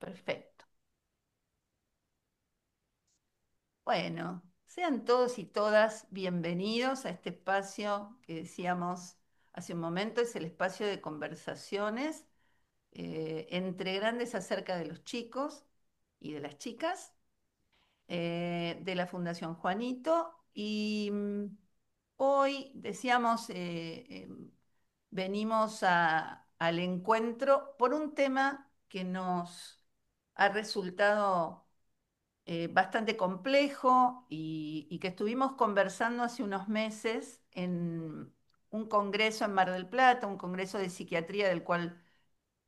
Perfecto. Bueno, sean todos y todas bienvenidos a este espacio que decíamos hace un momento, es el espacio de conversaciones entre grandes acerca de los chicos y de las chicas de la Fundación Juanito. Y hoy decíamos, venimos al encuentro por un tema que nos ha resultado bastante complejo y que estuvimos conversando hace unos meses en un congreso en Mar del Plata, un congreso de psiquiatría del cual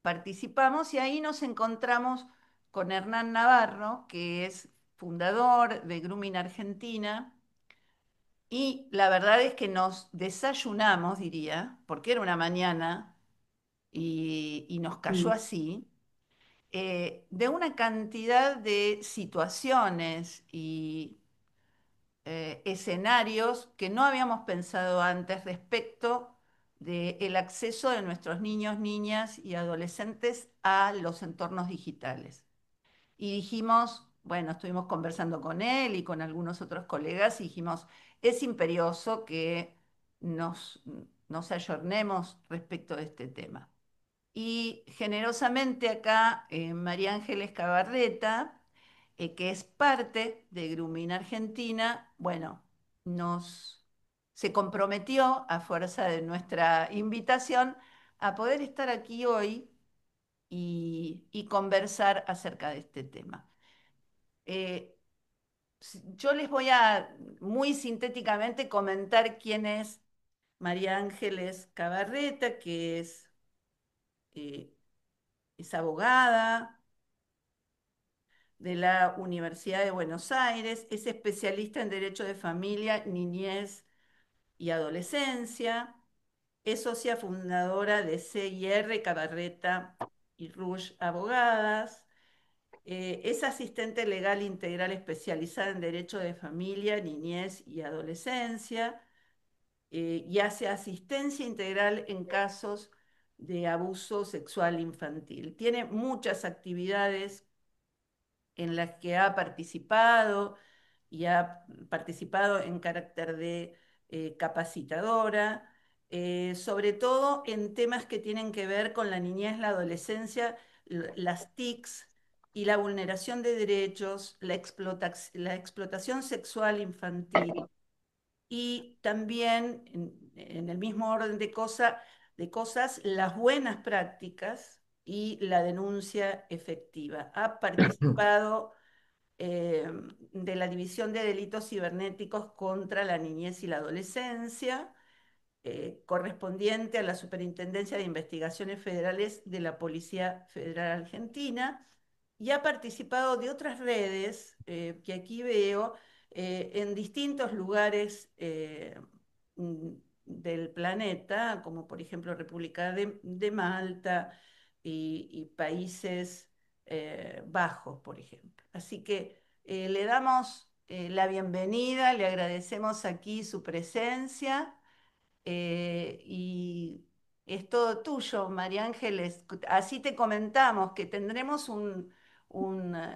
participamos, y ahí nos encontramos con Hernán Navarro, que es fundador de Grooming Argentina, y la verdad es que nos desayunamos, diría, porque era una mañana y nos cayó Mm, así de una cantidad de situaciones y escenarios que no habíamos pensado antes respecto del acceso de nuestros niños, niñas y adolescentes a los entornos digitales. Y dijimos, bueno, estuvimos conversando con él y con algunos otros colegas y dijimos, es imperioso que nos, nos ayornemos respecto de este tema. Y generosamente acá María Ángeles Cabarreta, que es parte de Grooming Argentina, bueno, nos se comprometió a fuerza de nuestra invitación a poder estar aquí hoy y conversar acerca de este tema. Eh, yo les voy a muy sintéticamente comentar quién es María Ángeles Cabarreta, que eh, es abogada de la Universidad de Buenos Aires, es especialista en Derecho de Familia, Niñez y Adolescencia, es socia fundadora de CIR Cabarreta y Rush Abogadas, es asistente legal integral especializada en Derecho de Familia, Niñez y Adolescencia, y hace asistencia integral en casos de abuso sexual infantil. Tiene muchas actividades en las que ha participado y ha participado en carácter de capacitadora, sobre todo en temas que tienen que ver con la niñez, la adolescencia, las TICs y la vulneración de derechos, la explotación sexual infantil y también en el mismo orden de cosas, las buenas prácticas y la denuncia efectiva. Ha participado eh, de la División de Delitos Cibernéticos contra la Niñez y la Adolescencia, correspondiente a la Superintendencia de Investigaciones Federales de la Policía Federal Argentina, y ha participado de otras redes que aquí veo en distintos lugares del planeta, como por ejemplo República de Malta y Países Bajos, por ejemplo. Así que le damos la bienvenida, le agradecemos aquí su presencia y es todo tuyo, María Ángeles. Así te comentamos que tendremos un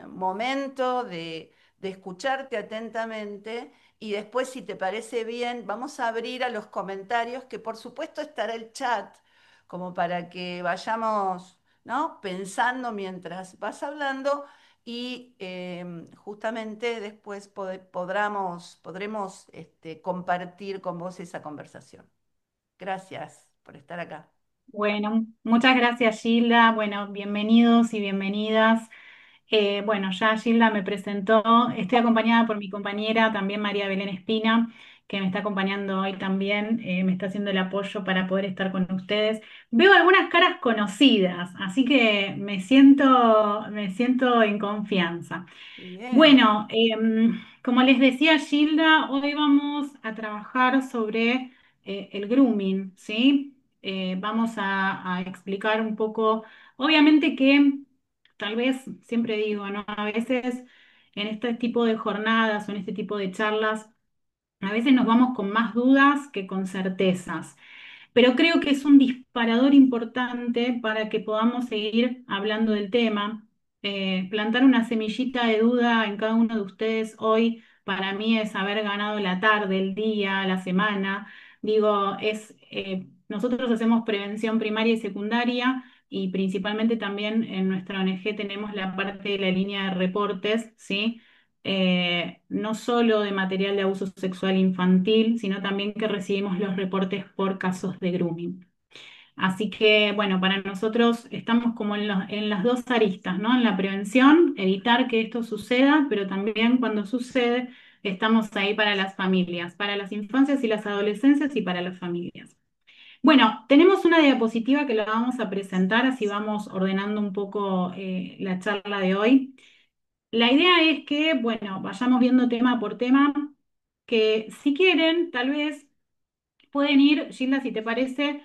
momento de escucharte atentamente y después, si te parece bien, vamos a abrir a los comentarios, que por supuesto estará el chat, como para que vayamos, ¿no?, pensando mientras vas hablando y justamente después podremos compartir con vos esa conversación. Gracias por estar acá. Bueno, muchas gracias Gilda. Bueno, bienvenidos y bienvenidas. Bueno, ya Gilda me presentó. Estoy acompañada por mi compañera también María Belén Espina, que me está acompañando hoy también. Me está haciendo el apoyo para poder estar con ustedes. Veo algunas caras conocidas, así que me siento en confianza. Bien, Bueno, como les decía Gilda, hoy vamos a trabajar sobre el grooming, ¿sí? Vamos a explicar un poco, obviamente que tal vez, siempre digo, ¿no? A veces en este tipo de jornadas o en este tipo de charlas, a veces nos vamos con más dudas que con certezas, pero creo que es un disparador importante para que podamos seguir hablando del tema. plantar una semillita de duda en cada uno de ustedes hoy, para mí es haber ganado la tarde, el día, la semana. Digo, nosotros hacemos prevención primaria y secundaria y principalmente también en nuestra ONG tenemos la parte de la línea de reportes, ¿sí? No solo de material de abuso sexual infantil, sino también que recibimos los reportes por casos de grooming. Así que, bueno, para nosotros estamos como en las dos aristas, ¿no? En la prevención, evitar que esto suceda, pero también cuando sucede, estamos ahí para las familias, para las infancias y las adolescencias y para las familias. Bueno, tenemos una diapositiva que la vamos a presentar, así vamos ordenando un poco la charla de hoy. La idea es que, bueno, vayamos viendo tema por tema, que si quieren, tal vez pueden ir, Gilda, si te parece,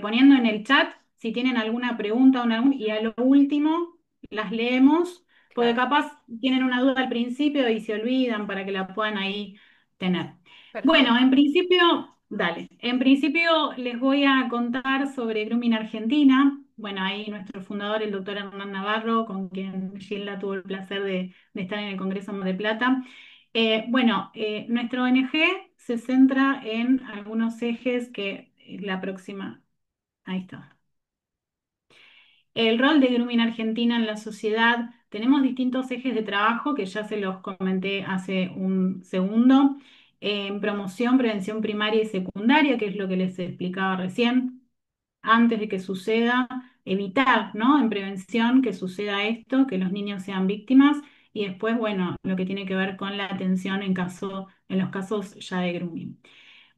poniendo en el chat si tienen alguna pregunta y a lo último las leemos, porque Claro, capaz tienen una duda al principio y se olvidan para que la puedan ahí tener. Bueno, perfecto. en principio, dale, en principio les voy a contar sobre Grooming Argentina. Bueno, ahí nuestro fundador, el doctor Hernán Navarro, con quien Gilda tuvo el placer de estar en el Congreso Mar del Plata. Nuestra ONG se centra en algunos ejes que la próxima, ahí está. El rol de Grooming Argentina en la sociedad, tenemos distintos ejes de trabajo que ya se los comenté hace un segundo. En promoción, prevención primaria y secundaria, que es lo que les explicaba recién, antes de que suceda, evitar, ¿no? En prevención que suceda esto, que los niños sean víctimas, y después, bueno, lo que tiene que ver con la atención en los casos ya de grooming.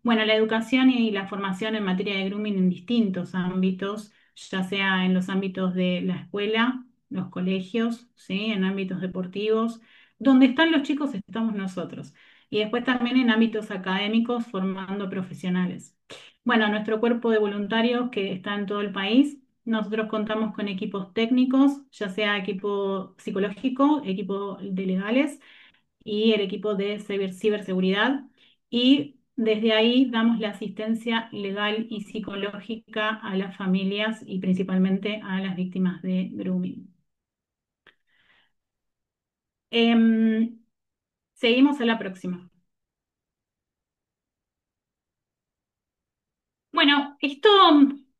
Bueno, la educación y la formación en materia de grooming en distintos ámbitos, ya sea en los ámbitos de la escuela, los colegios, ¿sí? En ámbitos deportivos. Donde están los chicos estamos nosotros. Y después también en ámbitos académicos formando profesionales. Bueno, nuestro cuerpo de voluntarios que está en todo el país, nosotros contamos con equipos técnicos, ya sea equipo psicológico, equipo de legales y el equipo de ciberseguridad. Y desde ahí damos la asistencia legal y psicológica a las familias y principalmente a las víctimas de grooming. Em, Seguimos a la próxima. Bueno, esto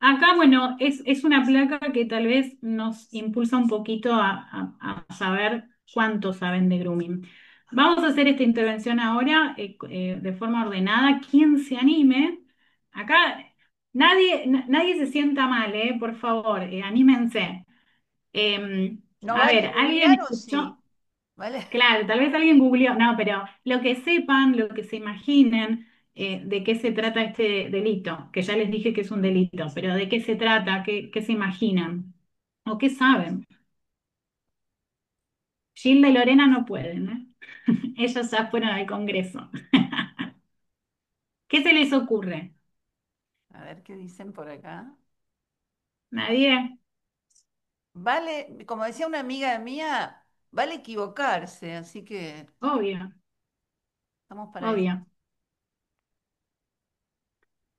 acá, bueno, es una placa que tal vez nos impulsa un poquito a saber cuánto saben de grooming. Vamos a hacer esta intervención ahora de forma ordenada. Quien se anime, acá nadie se sienta mal, por favor, anímense. ¿No A ver, vale ¿alguien googlear o escuchó? sí? ¿Vale? Claro, tal vez alguien googleó, no, pero lo que sepan, lo que se imaginen de qué se trata este delito, que ya les dije que es un delito, pero de qué se trata, qué se imaginan o qué saben. Gilda y Lorena no pueden, ¿eh? Ellos ya fueron al Congreso. ¿Qué se les ocurre? A ver qué dicen por acá. ¿Nadie? Vale, como decía una amiga mía, vale equivocarse, así que Obvio, estamos para eso. obvio.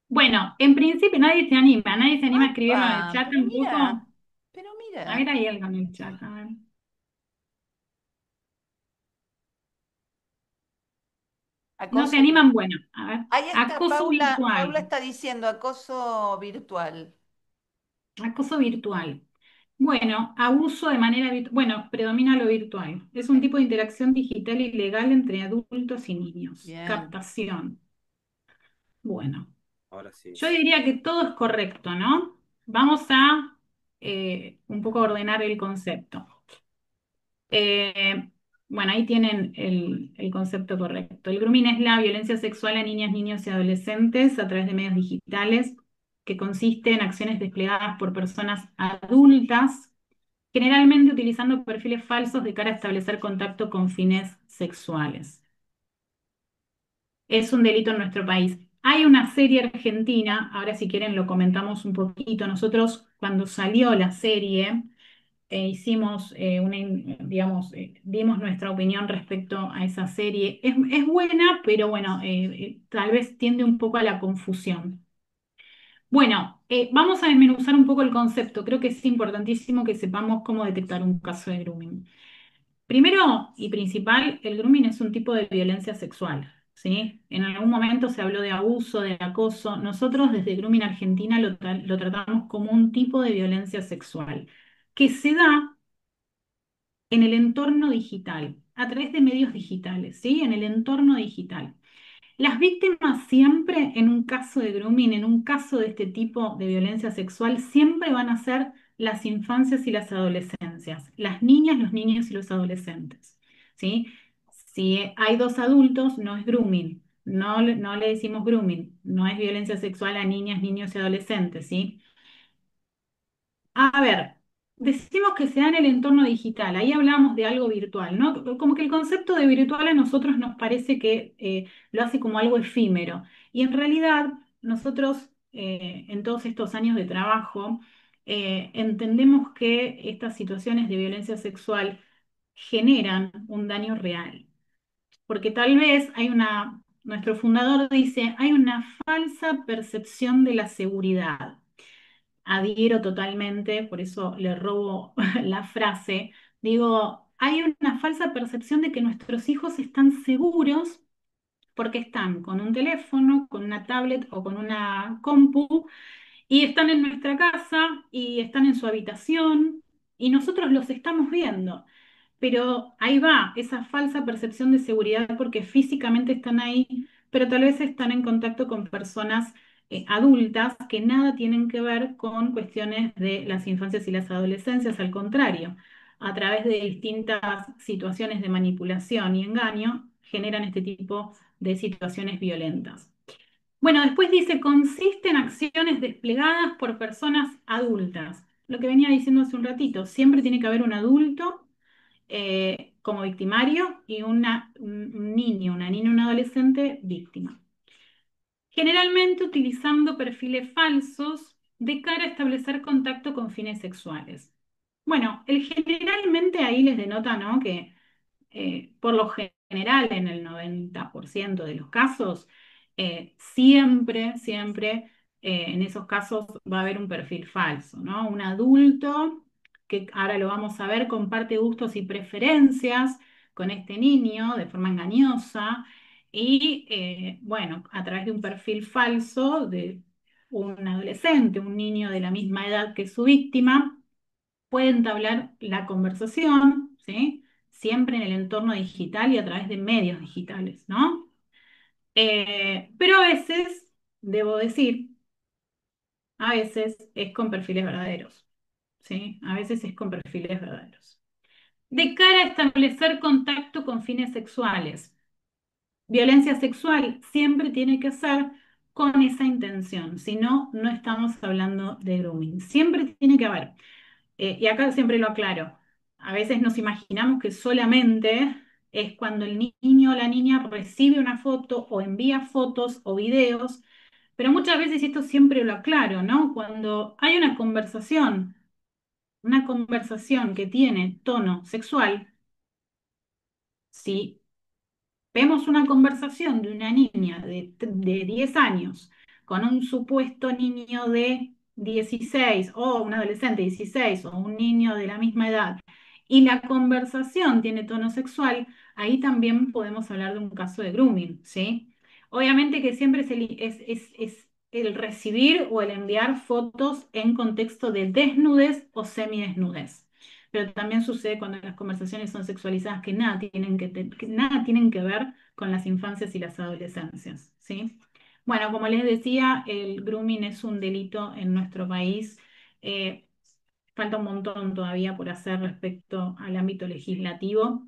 Bueno, en principio nadie se anima a escribirlo en el ¡Apa! chat tampoco. Pero A ver, mira, hay algo en el chat, a ver. No se acoso. animan, bueno, a ver. Ahí está Acoso Paula, virtual. Paula está diciendo acoso virtual. Acoso virtual. Bueno, abuso de manera virtual. Bueno, predomina lo virtual. Es un Sí, tipo de interacción digital ilegal entre adultos y niños. bien. Captación. Bueno, Ahora sí. yo diría que todo es correcto, ¿no? Vamos a un poco ordenar el concepto. Eh, bueno, ahí tienen el concepto correcto. El grooming es la violencia sexual a niñas, niños y adolescentes a través de medios digitales, que consiste en acciones desplegadas por personas adultas, generalmente utilizando perfiles falsos de cara a establecer contacto con fines sexuales. Es un delito en nuestro país. Hay una serie argentina, ahora si quieren lo comentamos un poquito. Nosotros cuando salió la serie hicimos digamos, dimos nuestra opinión respecto a esa serie. Es buena, pero bueno, tal vez tiende un poco a la confusión. Bueno, Vamos a desmenuzar un poco el concepto. Creo que es importantísimo que sepamos cómo detectar un caso de grooming. Primero y principal, el grooming es un tipo de violencia sexual, ¿sí? En algún momento se habló de abuso, de acoso. Nosotros desde Grooming Argentina lo tratamos como un tipo de violencia sexual que se da en el entorno digital, a través de medios digitales, ¿sí? En el entorno digital. Las víctimas siempre, en un caso de grooming, en un caso de este tipo de violencia sexual, siempre van a ser las infancias y las adolescencias, las niñas, los niños y los adolescentes, ¿sí? Si hay dos adultos, no es grooming, no le decimos grooming, no es violencia sexual a niñas, niños y adolescentes, ¿sí? A ver, decimos que se da en el entorno digital, ahí hablamos de algo virtual, ¿no? Como que el concepto de virtual a nosotros nos parece que lo hace como algo efímero. Y en realidad, nosotros en todos estos años de trabajo, entendemos que estas situaciones de violencia sexual generan un daño real. Porque tal vez nuestro fundador dice, hay una falsa percepción de la seguridad. Adhiero totalmente, por eso le robo la frase. Digo, hay una falsa percepción de que nuestros hijos están seguros porque están con un teléfono, con una tablet o con una compu y están en nuestra casa y están en su habitación y nosotros los estamos viendo. Pero ahí va, esa falsa percepción de seguridad porque físicamente están ahí, pero tal vez están en contacto con personas adultas que nada tienen que ver con cuestiones de las infancias y las adolescencias, al contrario, a través de distintas situaciones de manipulación y engaño, generan este tipo de situaciones violentas. Bueno, después dice, consiste en acciones desplegadas por personas adultas. Lo que venía diciendo hace un ratito, siempre tiene que haber un adulto como victimario y un niño, una niña, un adolescente víctima. Generalmente utilizando perfiles falsos de cara a establecer contacto con fines sexuales. Bueno, el generalmente ahí les denota, ¿no? Que por lo general, en el 90% de los casos, siempre en esos casos va a haber un perfil falso, ¿no? Un adulto que ahora lo vamos a ver, comparte gustos y preferencias con este niño de forma engañosa y, bueno, a través de un perfil falso de un adolescente, un niño de la misma edad que su víctima, puede entablar la conversación, ¿sí? Siempre en el entorno digital y a través de medios digitales, ¿no? Pero a veces, debo decir, a veces es con perfiles verdaderos, ¿sí? A veces es con perfiles verdaderos. De cara a establecer contacto con fines sexuales, violencia sexual siempre tiene que ser con esa intención, si no, no estamos hablando de grooming. Siempre tiene que haber. Y acá siempre lo aclaro, a veces nos imaginamos que solamente es cuando el niño o la niña recibe una foto o envía fotos o videos, pero muchas veces y esto siempre lo aclaro, ¿no? Cuando hay una conversación que tiene tono sexual, si vemos una conversación de una niña de 10 años con un supuesto niño de 16 o un adolescente de 16 o un niño de la misma edad y la conversación tiene tono sexual, ahí también podemos hablar de un caso de grooming, ¿sí? Obviamente que siempre es el recibir o el enviar fotos en contexto de desnudez o semidesnudez. Pero también sucede cuando las conversaciones son sexualizadas que nada tienen que ver con las infancias y las adolescencias, ¿sí? Bueno, como les decía, el grooming es un delito en nuestro país. Eh, Falta un montón todavía por hacer respecto al ámbito legislativo.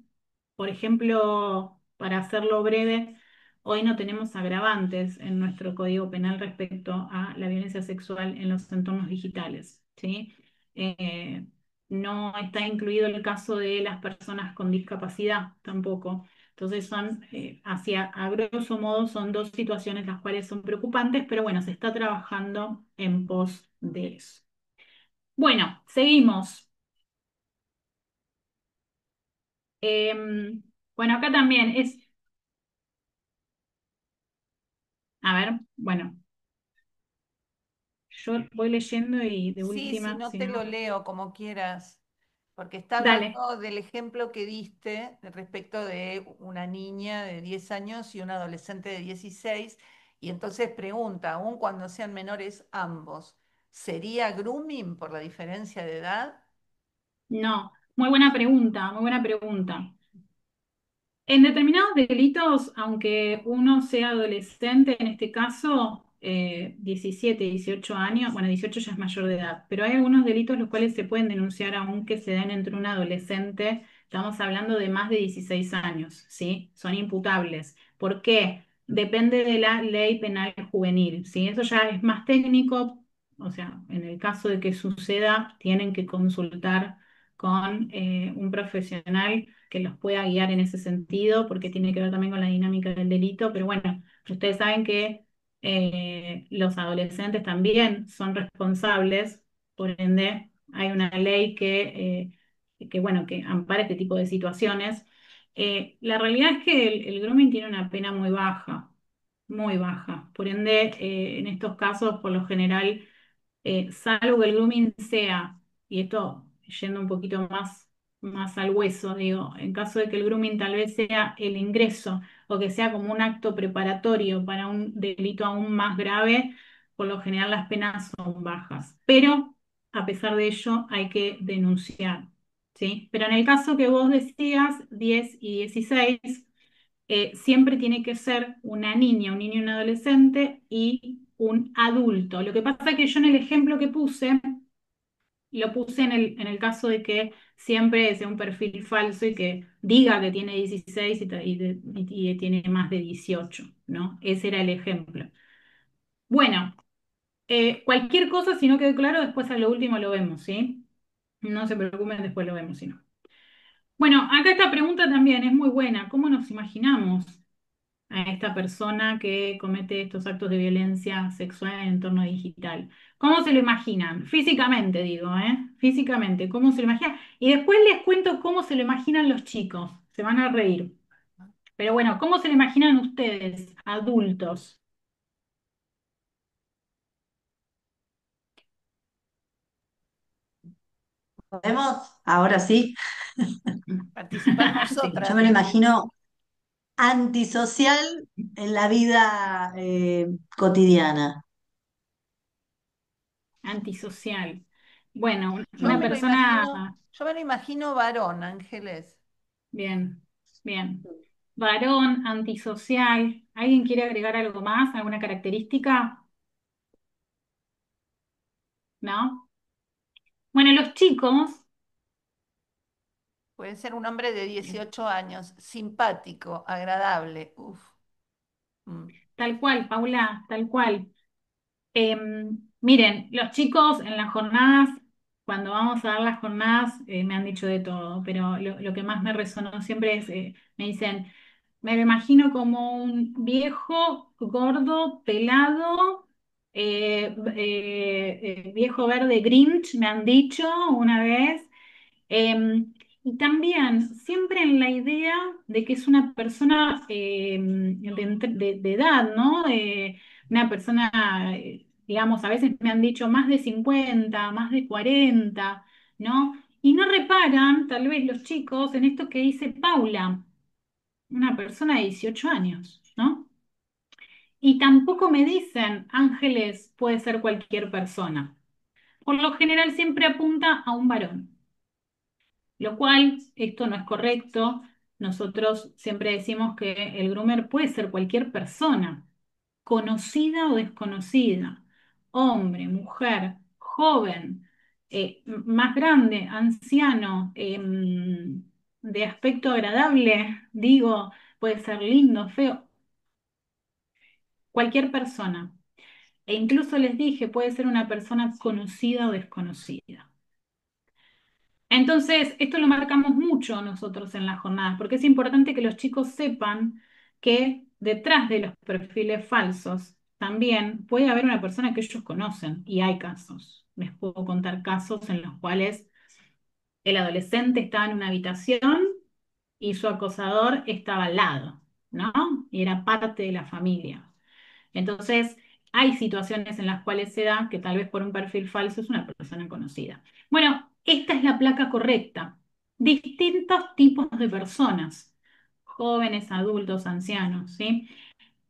Por ejemplo, para hacerlo breve, hoy no tenemos agravantes en nuestro Código Penal respecto a la violencia sexual en los entornos digitales, ¿sí? Eh, no está incluido el caso de las personas con discapacidad tampoco. Entonces a grosso modo, son dos situaciones las cuales son preocupantes, pero bueno, se está trabajando en pos de eso. Bueno, seguimos. Bueno, acá también a ver, bueno, yo voy leyendo y de Sí, si última, no si te lo no, leo como quieras, porque está dale. hablando del ejemplo que diste respecto de una niña de 10 años y un adolescente de 16, y entonces pregunta, aun cuando sean menores ambos, ¿sería grooming por la diferencia de edad? No, muy buena pregunta, muy buena pregunta. En determinados delitos, aunque uno sea adolescente, en este caso, 17, 18 años, bueno, 18 ya es mayor de edad, pero hay algunos delitos los cuales se pueden denunciar aunque se den entre un adolescente, estamos hablando de más de 16 años, ¿sí? Son imputables. ¿Por qué? Depende de la ley penal juvenil, ¿sí? Eso ya es más técnico, o sea, en el caso de que suceda, tienen que consultar con un profesional que los pueda guiar en ese sentido, porque tiene que ver también con la dinámica del delito, pero bueno, ustedes saben que los adolescentes también son responsables, por ende hay una ley bueno, que ampara este tipo de situaciones. La realidad es que el grooming tiene una pena muy baja, por ende en estos casos por lo general salvo que el grooming sea, y esto yendo un poquito más al hueso, digo, en caso de que el grooming tal vez sea el ingreso o que sea como un acto preparatorio para un delito aún más grave, por lo general las penas son bajas. Pero a pesar de ello hay que denunciar, ¿sí? Pero en el caso que vos decías, 10 y 16, siempre tiene que ser una niña, un niño, un adolescente y un adulto. Lo que pasa es que yo en el ejemplo que puse, lo puse en el caso de que siempre sea un perfil falso y que diga que tiene 16 y tiene más de 18, ¿no? Ese era el ejemplo. Bueno, cualquier cosa, si no quedó claro, después a lo último lo vemos, ¿sí? No se preocupen, después lo vemos, si no. Bueno, acá esta pregunta también es muy buena. ¿Cómo nos imaginamos a esta persona que comete estos actos de violencia sexual en el entorno digital? ¿Cómo se lo imaginan? Físicamente, digo, ¿eh? Físicamente, ¿cómo se lo imaginan? Y después les cuento cómo se lo imaginan los chicos. Se van a reír. Pero bueno, ¿cómo se lo imaginan ustedes, adultos? ¿Podemos? Ahora sí. Participar Sí, Yo nosotras, me lo decís. imagino antisocial en la vida cotidiana. antisocial. Bueno, Yo una me lo persona, imagino, yo me lo imagino varón, Ángeles. bien, bien. Varón, antisocial. ¿Alguien quiere agregar algo más? ¿Alguna característica? ¿No? Bueno, los chicos, Puede ser un hombre de 18 años, simpático, agradable. Uf. Mm. tal cual, Paula, tal cual. Miren, los chicos en las jornadas, cuando vamos a dar las jornadas, me han dicho de todo, pero lo que más me resonó siempre es, me dicen, me lo imagino como un viejo, gordo, pelado, viejo verde Grinch, me han dicho una vez. Y también siempre en la idea de que es una persona de edad, ¿no? Una persona, digamos, a veces me han dicho más de 50, más de 40, ¿no? Y no reparan, tal vez los chicos, en esto que dice Paula, una persona de 18 años, ¿no? Y tampoco me dicen, Ángeles puede ser cualquier persona. Por lo general siempre apunta a un varón. Lo cual, esto no es correcto. Nosotros siempre decimos que el groomer puede ser cualquier persona, conocida o desconocida, hombre, mujer, joven, más grande, anciano, de aspecto agradable, digo, puede ser lindo, feo, cualquier persona. E incluso les dije, puede ser una persona conocida o desconocida. Entonces, esto lo marcamos mucho nosotros en las jornadas, porque es importante que los chicos sepan que detrás de los perfiles falsos también puede haber una persona que ellos conocen, y hay casos. Les puedo contar casos en los cuales el adolescente estaba en una habitación y su acosador estaba al lado, ¿no? Y era parte de la familia. Entonces, hay situaciones en las cuales se da que tal vez por un perfil falso es una persona conocida. Bueno, esta es la placa correcta. Distintos tipos de personas, jóvenes, adultos, ancianos, ¿sí?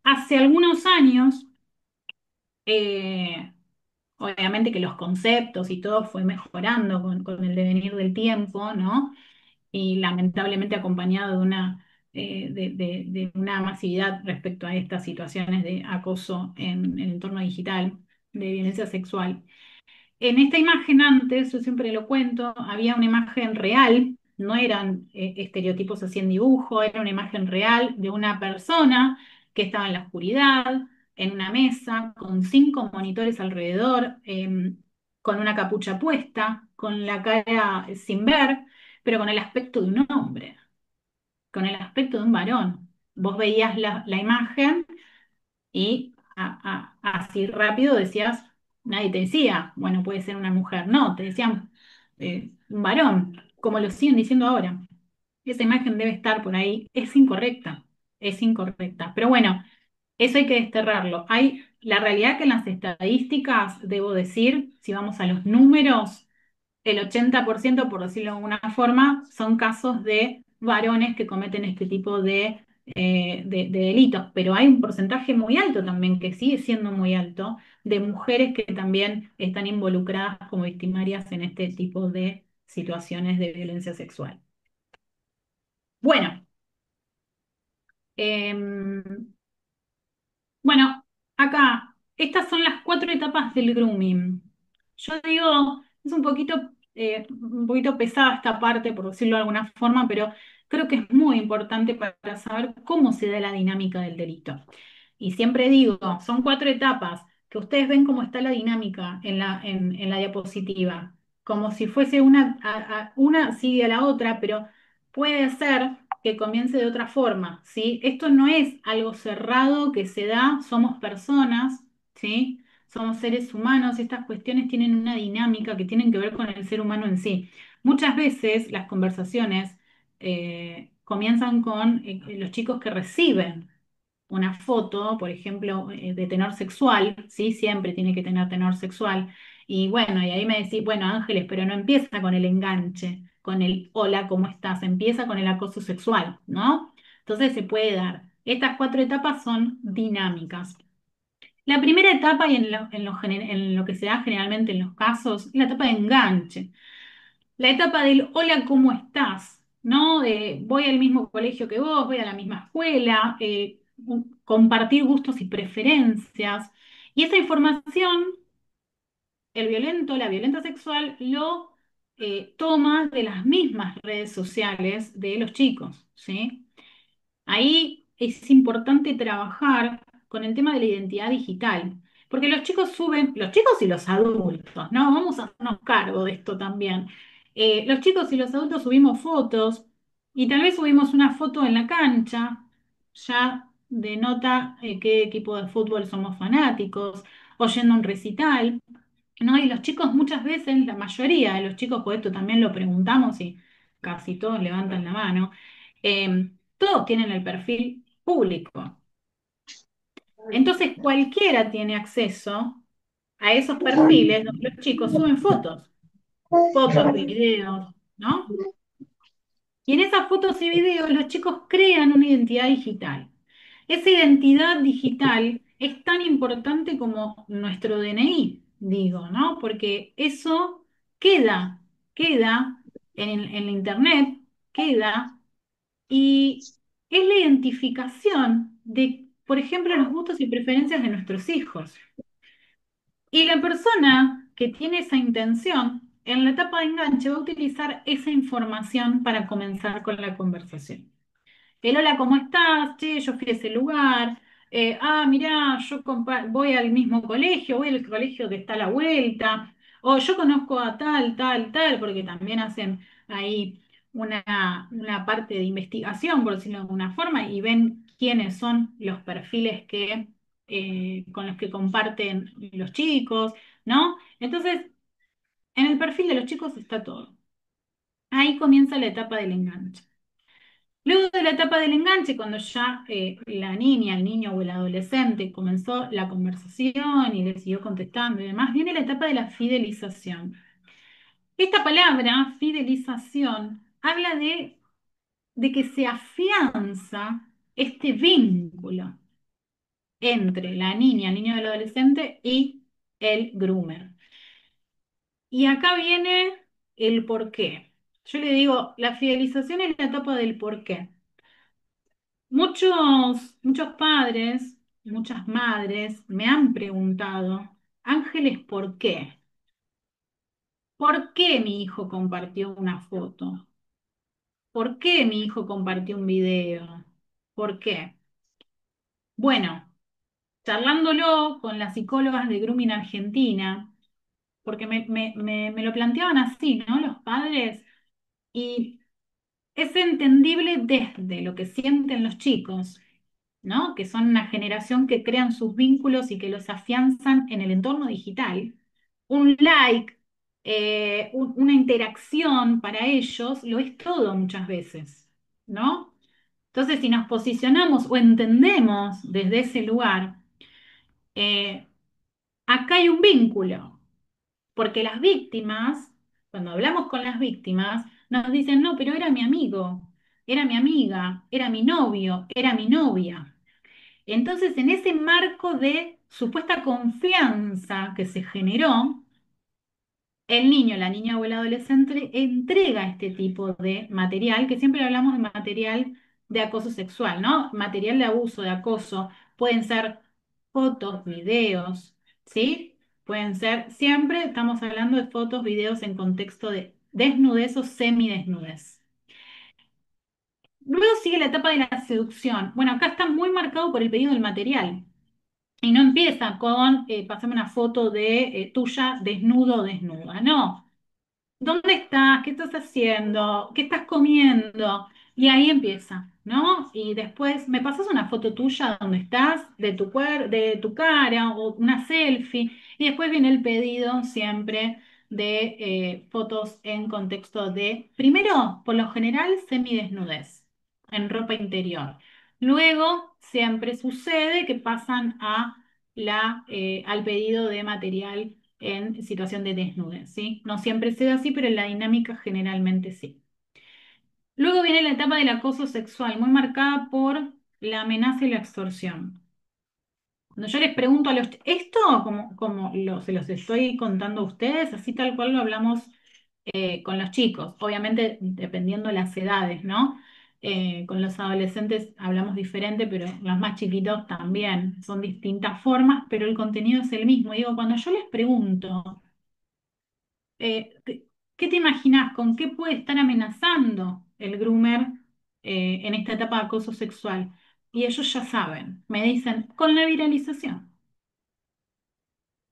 Hace algunos años, eh, obviamente que los conceptos y todo fue mejorando con el devenir del tiempo, ¿no? Y lamentablemente acompañado de de una masividad respecto a estas situaciones de acoso en el entorno digital, de violencia sexual. En esta imagen antes, yo siempre lo cuento, había una imagen real, no eran estereotipos así en dibujo, era una imagen real de una persona que estaba en la oscuridad, en una mesa, con 5 monitores alrededor, con una capucha puesta, con la cara sin ver, pero con el aspecto de un hombre, con el aspecto de un varón. Vos veías la imagen y así rápido decías, nadie te decía, bueno, puede ser una mujer, no, te decían un varón, como lo siguen diciendo ahora. Esa imagen debe estar por ahí, es incorrecta. Pero bueno, eso hay que desterrarlo. Hay la realidad que en las estadísticas, debo decir, si vamos a los números, el 80%, por decirlo de alguna forma, son casos de varones que cometen este tipo de delitos, pero hay un porcentaje muy alto también, que sigue siendo muy alto, de mujeres que también están involucradas como victimarias en este tipo de situaciones de violencia sexual. Bueno, em, bueno, acá, estas son las 4 etapas del grooming. Yo digo, es un poquito pesada esta parte, por decirlo de alguna forma, pero creo que es muy importante para saber cómo se da la dinámica del delito. Y siempre digo, son 4 etapas, que ustedes ven cómo está la dinámica en la diapositiva, como si fuese una sigue a la otra, pero puede ser que comience de otra forma, ¿sí? Esto no es algo cerrado que se da, somos personas, ¿sí? Somos seres humanos, estas cuestiones tienen una dinámica que tienen que ver con el ser humano en sí. Muchas veces las conversaciones comienzan con los chicos que reciben una foto, por ejemplo, de tenor sexual, ¿sí? Siempre tiene que tener tenor sexual. Y bueno, y ahí me decís, bueno, Ángeles, pero no empieza con el enganche, con el hola, ¿cómo estás? Empieza con el acoso sexual, ¿no? Entonces se puede dar. Estas 4 etapas son dinámicas. La primera etapa, y en lo que se da generalmente en los casos, es la etapa de enganche. La etapa del hola, ¿cómo estás? ¿No? De voy al mismo colegio que vos, voy a la misma escuela, compartir gustos y preferencias. Y esa información, el violento, la violenta sexual, lo toma de las mismas redes sociales de los chicos, ¿sí? Ahí es importante trabajar con el tema de la identidad digital, porque los chicos suben, los chicos y los adultos, ¿no? Vamos a hacernos cargo de esto también. Los chicos y los adultos subimos fotos y tal vez subimos una foto en la cancha, ya denota qué equipo de fútbol somos fanáticos, o yendo a un recital, ¿no? Y los chicos muchas veces, la mayoría de los chicos, por esto también lo preguntamos y casi todos levantan la mano, todos tienen el perfil público. Entonces cualquiera tiene acceso a esos perfiles donde los chicos suben fotos, videos, ¿no? Y en esas fotos y videos los chicos crean una identidad digital. Esa identidad digital es tan importante como nuestro DNI, digo, ¿no? Porque eso queda, queda en la internet, queda, y es la identificación de, por ejemplo, los gustos y preferencias de nuestros hijos. Y la persona que tiene esa intención en la etapa de enganche va a utilizar esa información para comenzar con la conversación. El hola, ¿cómo estás? Che, yo fui a ese lugar. Mirá, voy al mismo colegio, voy al colegio que está a la vuelta. O yo conozco a tal, tal, tal, porque también hacen ahí una parte de investigación, por decirlo de alguna forma, y ven quiénes son los perfiles con los que comparten los chicos, ¿no? Entonces, en el perfil de los chicos está todo. Ahí comienza la etapa del enganche. Luego de la etapa del enganche, cuando ya la niña, el niño o el adolescente comenzó la conversación y le siguió contestando y demás, viene la etapa de la fidelización. Esta palabra, fidelización, habla de que se afianza este vínculo entre la niña, el niño o el adolescente y el groomer. Y acá viene el porqué. Yo le digo, la fidelización es la etapa del porqué. Muchos padres, muchas madres me han preguntado, Ángeles, ¿por qué? ¿Por qué mi hijo compartió una foto? ¿Por qué mi hijo compartió un video? ¿Por qué? Bueno, charlándolo con las psicólogas de Grooming Argentina, porque me lo planteaban así, ¿no? Los padres, y es entendible desde lo que sienten los chicos, ¿no? Que son una generación que crean sus vínculos y que los afianzan en el entorno digital. Un like, una interacción para ellos lo es todo muchas veces, ¿no? Entonces, si nos posicionamos o entendemos desde ese lugar, eh, acá hay un vínculo, porque las víctimas, cuando hablamos con las víctimas, nos dicen, no, pero era mi amigo, era mi amiga, era mi novio, era mi novia. Entonces, en ese marco de supuesta confianza que se generó, el niño, la niña o el adolescente entrega este tipo de material, que siempre hablamos de material de acoso sexual, ¿no? Material de abuso, de acoso, pueden ser fotos, videos, ¿sí? Pueden ser, siempre estamos hablando de fotos, videos en contexto de desnudez o semidesnudez. Luego sigue la etapa de la seducción. Bueno, acá está muy marcado por el pedido del material. Y no empieza con, pasame una foto de tuya desnudo o desnuda. No. ¿Dónde estás? ¿Qué estás haciendo? ¿Qué estás comiendo? Y ahí empieza, ¿no? Y después me pasas una foto tuya donde estás, de tu cara o una selfie. Y después viene el pedido siempre de fotos en contexto de, primero, por lo general, semidesnudez, en ropa interior. Luego, siempre sucede que pasan al pedido de material en situación de desnudez, ¿sí? No siempre se da así, pero en la dinámica generalmente sí. Luego viene la etapa del acoso sexual, muy marcada por la amenaza y la extorsión. Cuando yo les pregunto a esto, se los estoy contando a ustedes, así tal cual lo hablamos con los chicos, obviamente dependiendo de las edades, ¿no? Con los adolescentes hablamos diferente, pero los más chiquitos también, son distintas formas, pero el contenido es el mismo. Digo, cuando yo les pregunto, ¿qué te imaginas? ¿Con qué puede estar amenazando el groomer en esta etapa de acoso sexual? Y ellos ya saben, me dicen, con la viralización.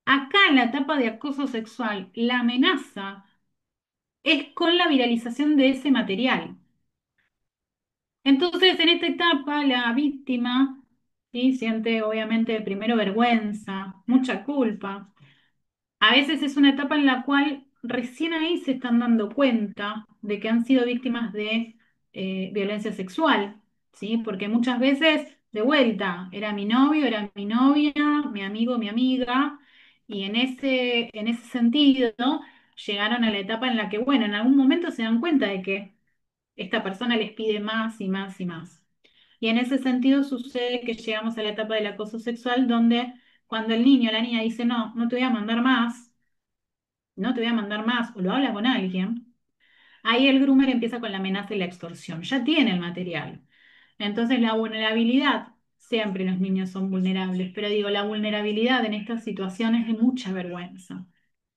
Acá en la etapa de acoso sexual, la amenaza es con la viralización de ese material. Entonces, en esta etapa, la víctima, ¿sí? Siente obviamente primero vergüenza, mucha culpa. A veces es una etapa en la cual recién ahí se están dando cuenta de que han sido víctimas de violencia sexual, ¿sí? Porque muchas veces, de vuelta, era mi novio, era mi novia, mi amigo, mi amiga, y en ese sentido llegaron a la etapa en la que, bueno, en algún momento se dan cuenta de que esta persona les pide más y más y más. Y en ese sentido sucede que llegamos a la etapa del acoso sexual donde cuando el niño o la niña dice, no, no te voy a mandar más, no te voy a mandar más, o lo habla con alguien, ahí el groomer empieza con la amenaza y la extorsión. Ya tiene el material. Entonces la vulnerabilidad, siempre los niños son vulnerables, pero digo, la vulnerabilidad en estas situaciones es de mucha vergüenza.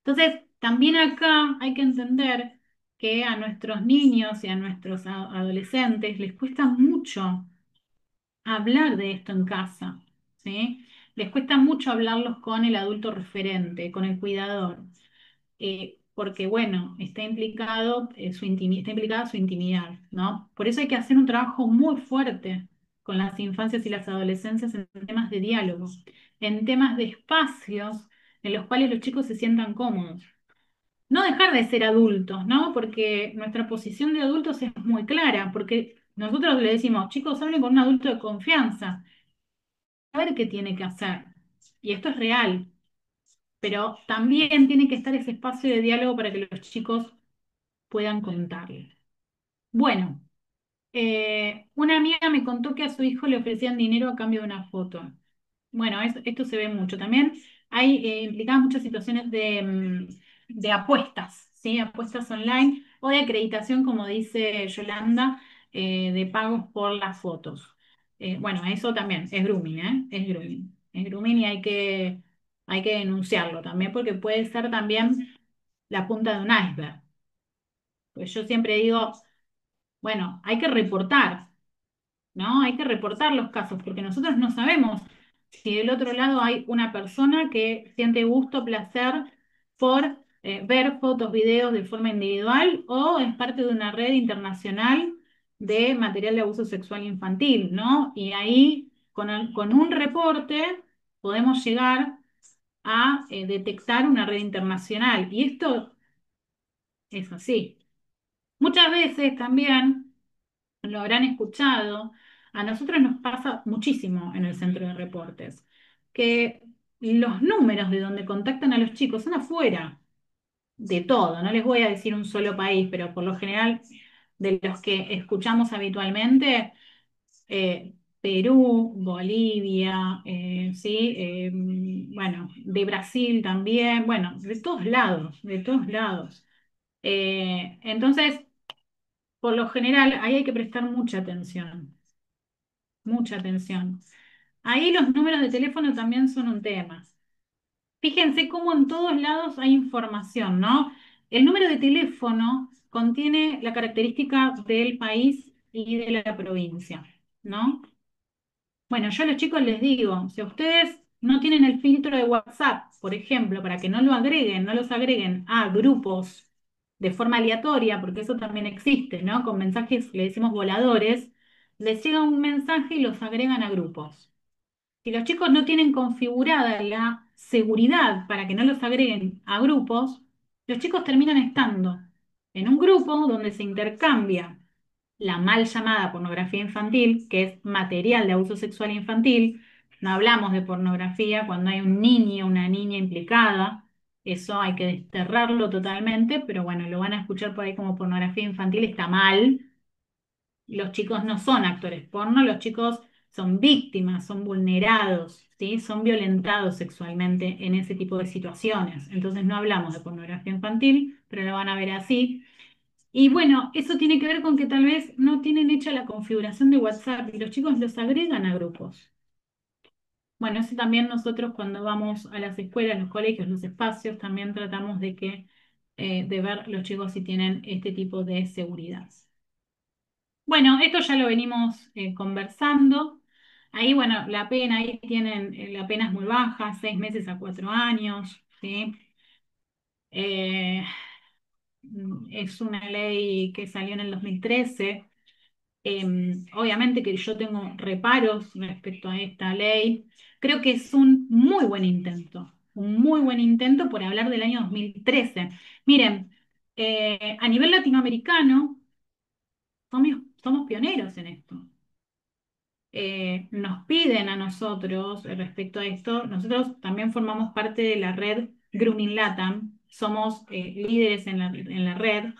Entonces, también acá hay que entender que a nuestros niños y a nuestros adolescentes les cuesta mucho hablar de esto en casa, ¿sí? Les cuesta mucho hablarlos con el adulto referente, con el cuidador, porque, bueno, está implicada su intimidad, ¿no? Por eso hay que hacer un trabajo muy fuerte con las infancias y las adolescencias en temas de diálogo, en temas de espacios en los cuales los chicos se sientan cómodos. No dejar de ser adultos, ¿no? Porque nuestra posición de adultos es muy clara, porque Nosotros le decimos, chicos, hablen con un adulto de confianza, a ver qué tiene que hacer. Y esto es real, pero también tiene que estar ese espacio de diálogo para que los chicos puedan contarle. Bueno, una amiga me contó que a su hijo le ofrecían dinero a cambio de una foto. Bueno, esto se ve mucho. También hay implicadas muchas situaciones de apuestas, ¿sí? Apuestas online o de acreditación, como dice Yolanda, de pagos por las fotos. Bueno, eso también es grooming, ¿eh? Es grooming. Es grooming y hay que denunciarlo también porque puede ser también la punta de un iceberg. Pues yo siempre digo, bueno, hay que reportar. ¿No? Hay que reportar los casos porque nosotros no sabemos si del otro lado hay una persona que siente gusto, placer por ver fotos, videos de forma individual o es parte de una red internacional de material de abuso sexual infantil, ¿no? Y ahí con un reporte podemos llegar a detectar una red internacional. Y esto es así. Muchas veces también lo habrán escuchado, a nosotros nos pasa muchísimo en el centro de reportes, que los números de donde contactan a los chicos son afuera de todo, no les voy a decir un solo país, pero por lo general de los que escuchamos habitualmente, Perú, Bolivia, sí, bueno, de Brasil también, bueno, de todos lados, de todos lados. Entonces, por lo general, ahí hay que prestar mucha atención, mucha atención. Ahí los números de teléfono también son un tema. Fíjense cómo en todos lados hay información, ¿no? El número de teléfono contiene la característica del país y de la provincia, ¿no? Bueno, yo a los chicos les digo, si ustedes no tienen el filtro de WhatsApp, por ejemplo, para que no lo agreguen, no los agreguen a grupos de forma aleatoria, porque eso también existe, ¿no? Con mensajes, le decimos voladores, les llega un mensaje y los agregan a grupos. Si los chicos no tienen configurada la seguridad para que no los agreguen a grupos, los chicos terminan estando en un grupo donde se intercambia la mal llamada pornografía infantil, que es material de abuso sexual infantil. No hablamos de pornografía cuando hay un niño o una niña implicada. Eso hay que desterrarlo totalmente, pero bueno, lo van a escuchar por ahí como pornografía infantil, está mal. Los chicos no son actores porno, los chicos son víctimas, son vulnerados, ¿sí? Son violentados sexualmente en ese tipo de situaciones. Entonces no hablamos de pornografía infantil, pero lo van a ver así. Y bueno, eso tiene que ver con que tal vez no tienen hecha la configuración de WhatsApp y los chicos los agregan a grupos. Bueno, eso también nosotros cuando vamos a las escuelas, los colegios, los espacios, también tratamos de ver los chicos si tienen este tipo de seguridad. Bueno, esto ya lo venimos conversando. Ahí, bueno, la pena, ahí tienen, la pena es muy baja, 6 meses a 4 años, ¿sí? Eh, es una ley que salió en el 2013. Obviamente que yo tengo reparos respecto a esta ley. Creo que es un muy buen intento por hablar del año 2013. Miren, a nivel latinoamericano somos pioneros en esto. Nos piden a nosotros respecto a esto, nosotros también formamos parte de la red Grooming Latam, somos líderes en la red.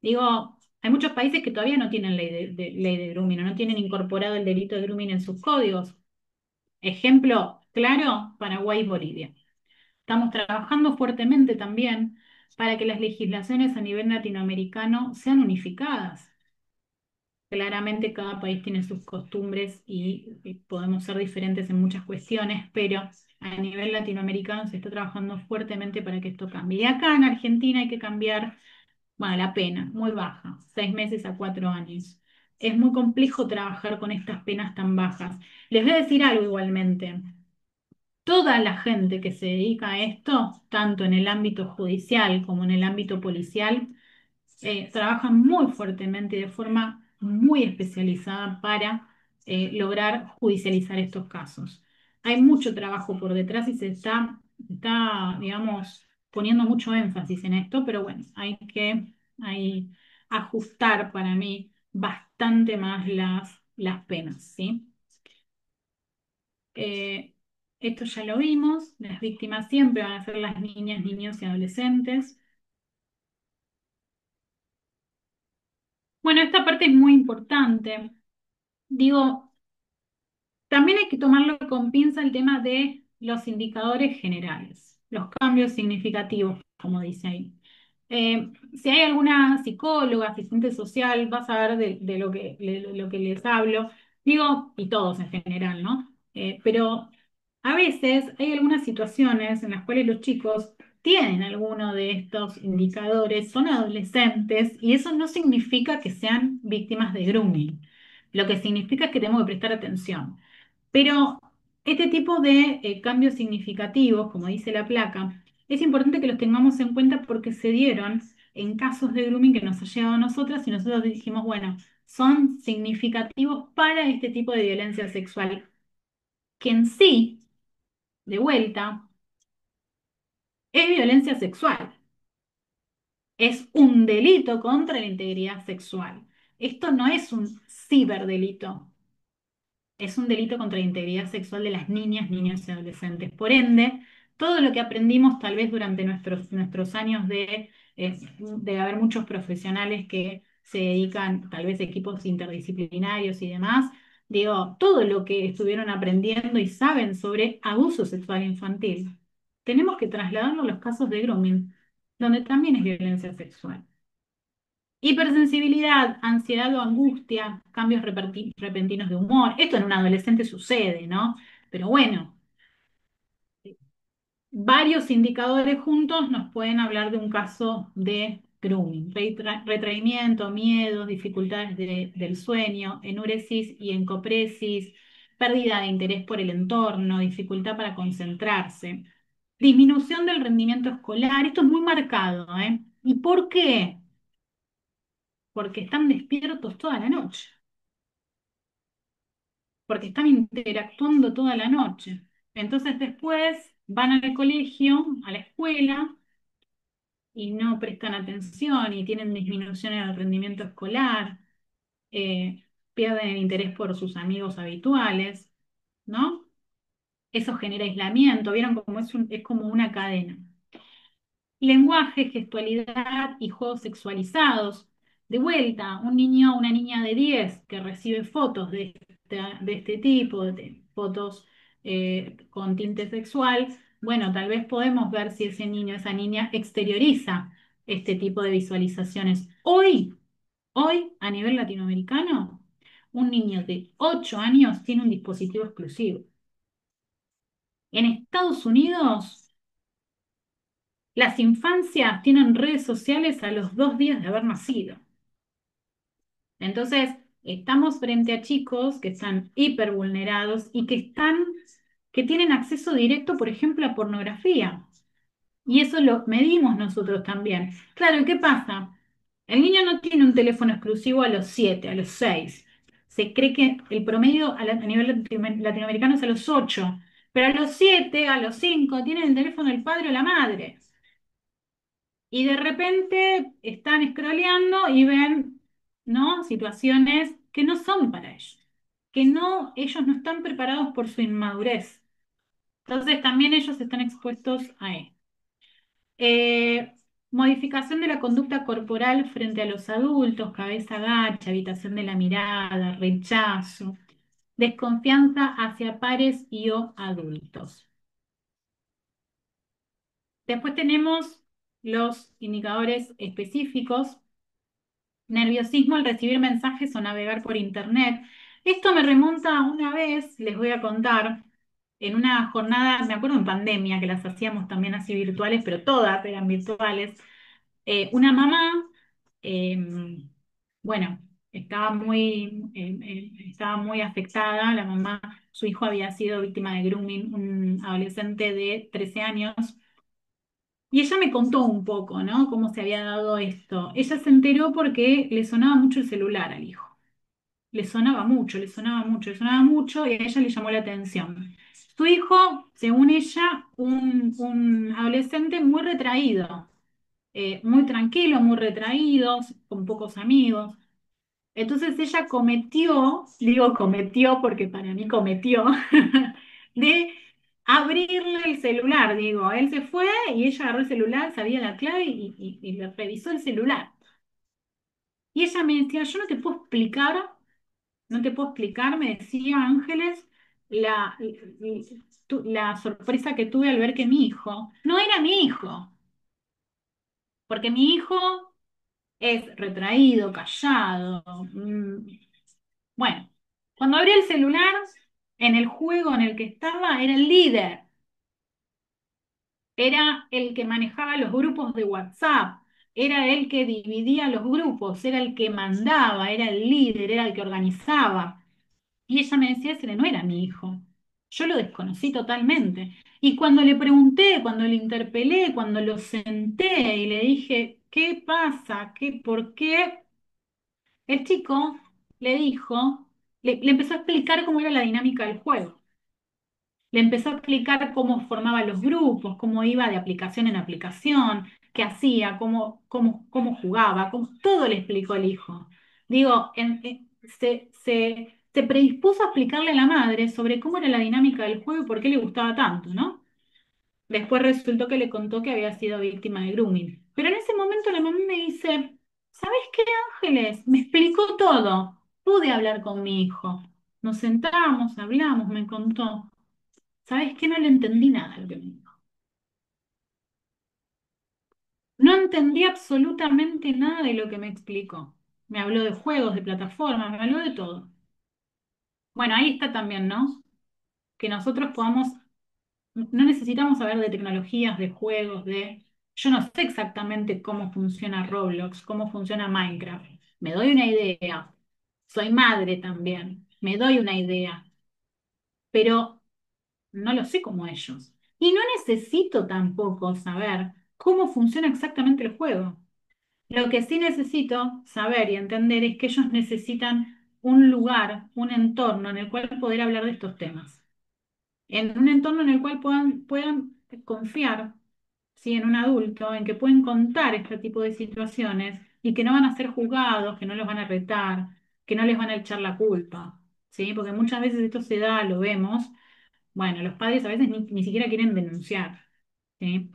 Digo, hay muchos países que todavía no tienen ley de grooming, o no tienen incorporado el delito de grooming en sus códigos. Ejemplo claro, Paraguay y Bolivia. Estamos trabajando fuertemente también para que las legislaciones a nivel latinoamericano sean unificadas. Claramente cada país tiene sus costumbres y podemos ser diferentes en muchas cuestiones, pero a nivel latinoamericano se está trabajando fuertemente para que esto cambie. Y acá en Argentina hay que cambiar, bueno, la pena, muy baja, 6 meses a 4 años. Es muy complejo trabajar con estas penas tan bajas. Les voy a decir algo igualmente. Toda la gente que se dedica a esto, tanto en el ámbito judicial como en el ámbito policial, trabajan muy fuertemente y de forma muy especializada para lograr judicializar estos casos. Hay mucho trabajo por detrás y digamos, poniendo mucho énfasis en esto, pero bueno, hay que ajustar para mí bastante más las penas, ¿sí? Eh, Esto ya lo vimos, las víctimas siempre van a ser las niñas, niños y adolescentes. Bueno, esta parte es muy importante. Digo, también hay que tomarlo con pinza el tema de los indicadores generales, los cambios significativos, como dice ahí. Si hay alguna psicóloga, asistente social, vas a ver de lo que les hablo, digo, y todos en general, ¿no? Pero a veces hay algunas situaciones en las cuales los chicos tienen alguno de estos indicadores, son adolescentes, y eso no significa que sean víctimas de grooming. Lo que significa es que tenemos que prestar atención. Pero este tipo de cambios significativos, como dice la placa, es importante que los tengamos en cuenta porque se dieron en casos de grooming que nos ha llegado a nosotras y nosotros dijimos, bueno, son significativos para este tipo de violencia sexual, que en sí, de vuelta, es violencia sexual, es un delito contra la integridad sexual. Esto no es un ciberdelito. Es un delito contra la integridad sexual de las niñas, niños y adolescentes. Por ende, todo lo que aprendimos tal vez durante nuestros años de haber muchos profesionales que se dedican, tal vez equipos interdisciplinarios y demás, digo, todo lo que estuvieron aprendiendo y saben sobre abuso sexual infantil, tenemos que trasladarlo a los casos de grooming, donde también es violencia sexual. Hipersensibilidad, ansiedad o angustia, cambios repentinos de humor. Esto en un adolescente sucede, ¿no? Pero bueno, varios indicadores juntos nos pueden hablar de un caso de grooming. Retraimiento, miedos, dificultades del sueño, enuresis y encopresis, pérdida de interés por el entorno, dificultad para concentrarse, disminución del rendimiento escolar. Esto es muy marcado, ¿eh? ¿Y por qué? Porque están despiertos toda la noche, porque están interactuando toda la noche. Entonces después van al colegio, a la escuela, y no prestan atención y tienen disminución en el rendimiento escolar, eh, pierden el interés por sus amigos habituales, ¿no? Eso genera aislamiento, ¿vieron cómo es como una cadena? Lenguaje, gestualidad y juegos sexualizados. De vuelta, un niño o una niña de 10 que recibe fotos de este tipo, de fotos con tinte sexual, bueno, tal vez podemos ver si ese niño o esa niña exterioriza este tipo de visualizaciones. Hoy, a nivel latinoamericano, un niño de 8 años tiene un dispositivo exclusivo. En Estados Unidos, las infancias tienen redes sociales a los 2 días de haber nacido. Entonces, estamos frente a chicos que están hipervulnerados y que tienen acceso directo, por ejemplo, a pornografía. Y eso lo medimos nosotros también. Claro, ¿y qué pasa? El niño no tiene un teléfono exclusivo a los 7, a los 6. Se cree que el promedio a nivel latinoamericano es a los 8. Pero a los 7, a los 5, tienen el teléfono del padre o la madre. Y de repente están scrolleando y ven, ¿no? Situaciones que no son para ellos, que no, ellos no están preparados por su inmadurez. Entonces también ellos están expuestos a esto. Modificación de la conducta corporal frente a los adultos, cabeza gacha, evitación de la mirada, rechazo, desconfianza hacia pares y o adultos. Después tenemos los indicadores específicos. Nerviosismo al recibir mensajes o navegar por internet. Esto me remonta a una vez, les voy a contar, en una jornada, me acuerdo en pandemia, que las hacíamos también así virtuales, pero todas eran virtuales. Una mamá, eh, bueno, estaba muy afectada. La mamá, su hijo había sido víctima de grooming, un adolescente de 13 años. Y ella me contó un poco, ¿no? Cómo se había dado esto. Ella se enteró porque le sonaba mucho el celular al hijo. Le sonaba mucho, le sonaba mucho, le sonaba mucho y a ella le llamó la atención. Su hijo, según ella, un adolescente muy retraído, muy tranquilo, muy retraído, con pocos amigos. Entonces ella cometió, digo cometió porque para mí cometió, de abrirle el celular, digo, él se fue y ella agarró el celular, sabía la clave y le revisó el celular. Y ella me decía, yo no te puedo explicar, no te puedo explicar, me decía Ángeles, la, la sorpresa que tuve al ver que mi hijo no era mi hijo, porque mi hijo es retraído, callado. Bueno, cuando abrí el celular, en el juego en el que estaba, era el líder, era el que manejaba los grupos de WhatsApp, era el que dividía los grupos, era el que mandaba, era el líder, era el que organizaba. Y ella me decía, ese no era mi hijo. Yo lo desconocí totalmente. Y cuando le pregunté, cuando le interpelé, cuando lo senté y le dije, ¿qué pasa? ¿Por qué? El chico le dijo, le empezó a explicar cómo era la dinámica del juego. Le empezó a explicar cómo formaba los grupos, cómo iba de aplicación en aplicación, qué hacía, cómo jugaba, todo le explicó el hijo. Digo, se predispuso a explicarle a la madre sobre cómo era la dinámica del juego y por qué le gustaba tanto, ¿no? Después resultó que le contó que había sido víctima de grooming. Pero en ese momento la mamá me dice, ¿sabes qué, Ángeles? Me explicó todo. Pude hablar con mi hijo. Nos sentamos, hablamos, me contó. ¿Sabes qué? No le entendí nada de lo que me dijo. No entendí absolutamente nada de lo que me explicó. Me habló de juegos, de plataformas, me habló de todo. Bueno, ahí está también, ¿no? Que nosotros podamos, no necesitamos saber de tecnologías, de juegos, de... Yo no sé exactamente cómo funciona Roblox, cómo funciona Minecraft. Me doy una idea. Soy madre también. Me doy una idea. Pero no lo sé como ellos. Y no necesito tampoco saber cómo funciona exactamente el juego. Lo que sí necesito saber y entender es que ellos necesitan un lugar, un entorno en el cual poder hablar de estos temas. En un entorno en el cual puedan confiar, ¿sí? En un adulto, en que pueden contar este tipo de situaciones y que no van a ser juzgados, que no los van a retar, que no les van a echar la culpa, ¿sí? Porque muchas veces esto se da, lo vemos. Bueno, los padres a veces ni siquiera quieren denunciar, ¿sí?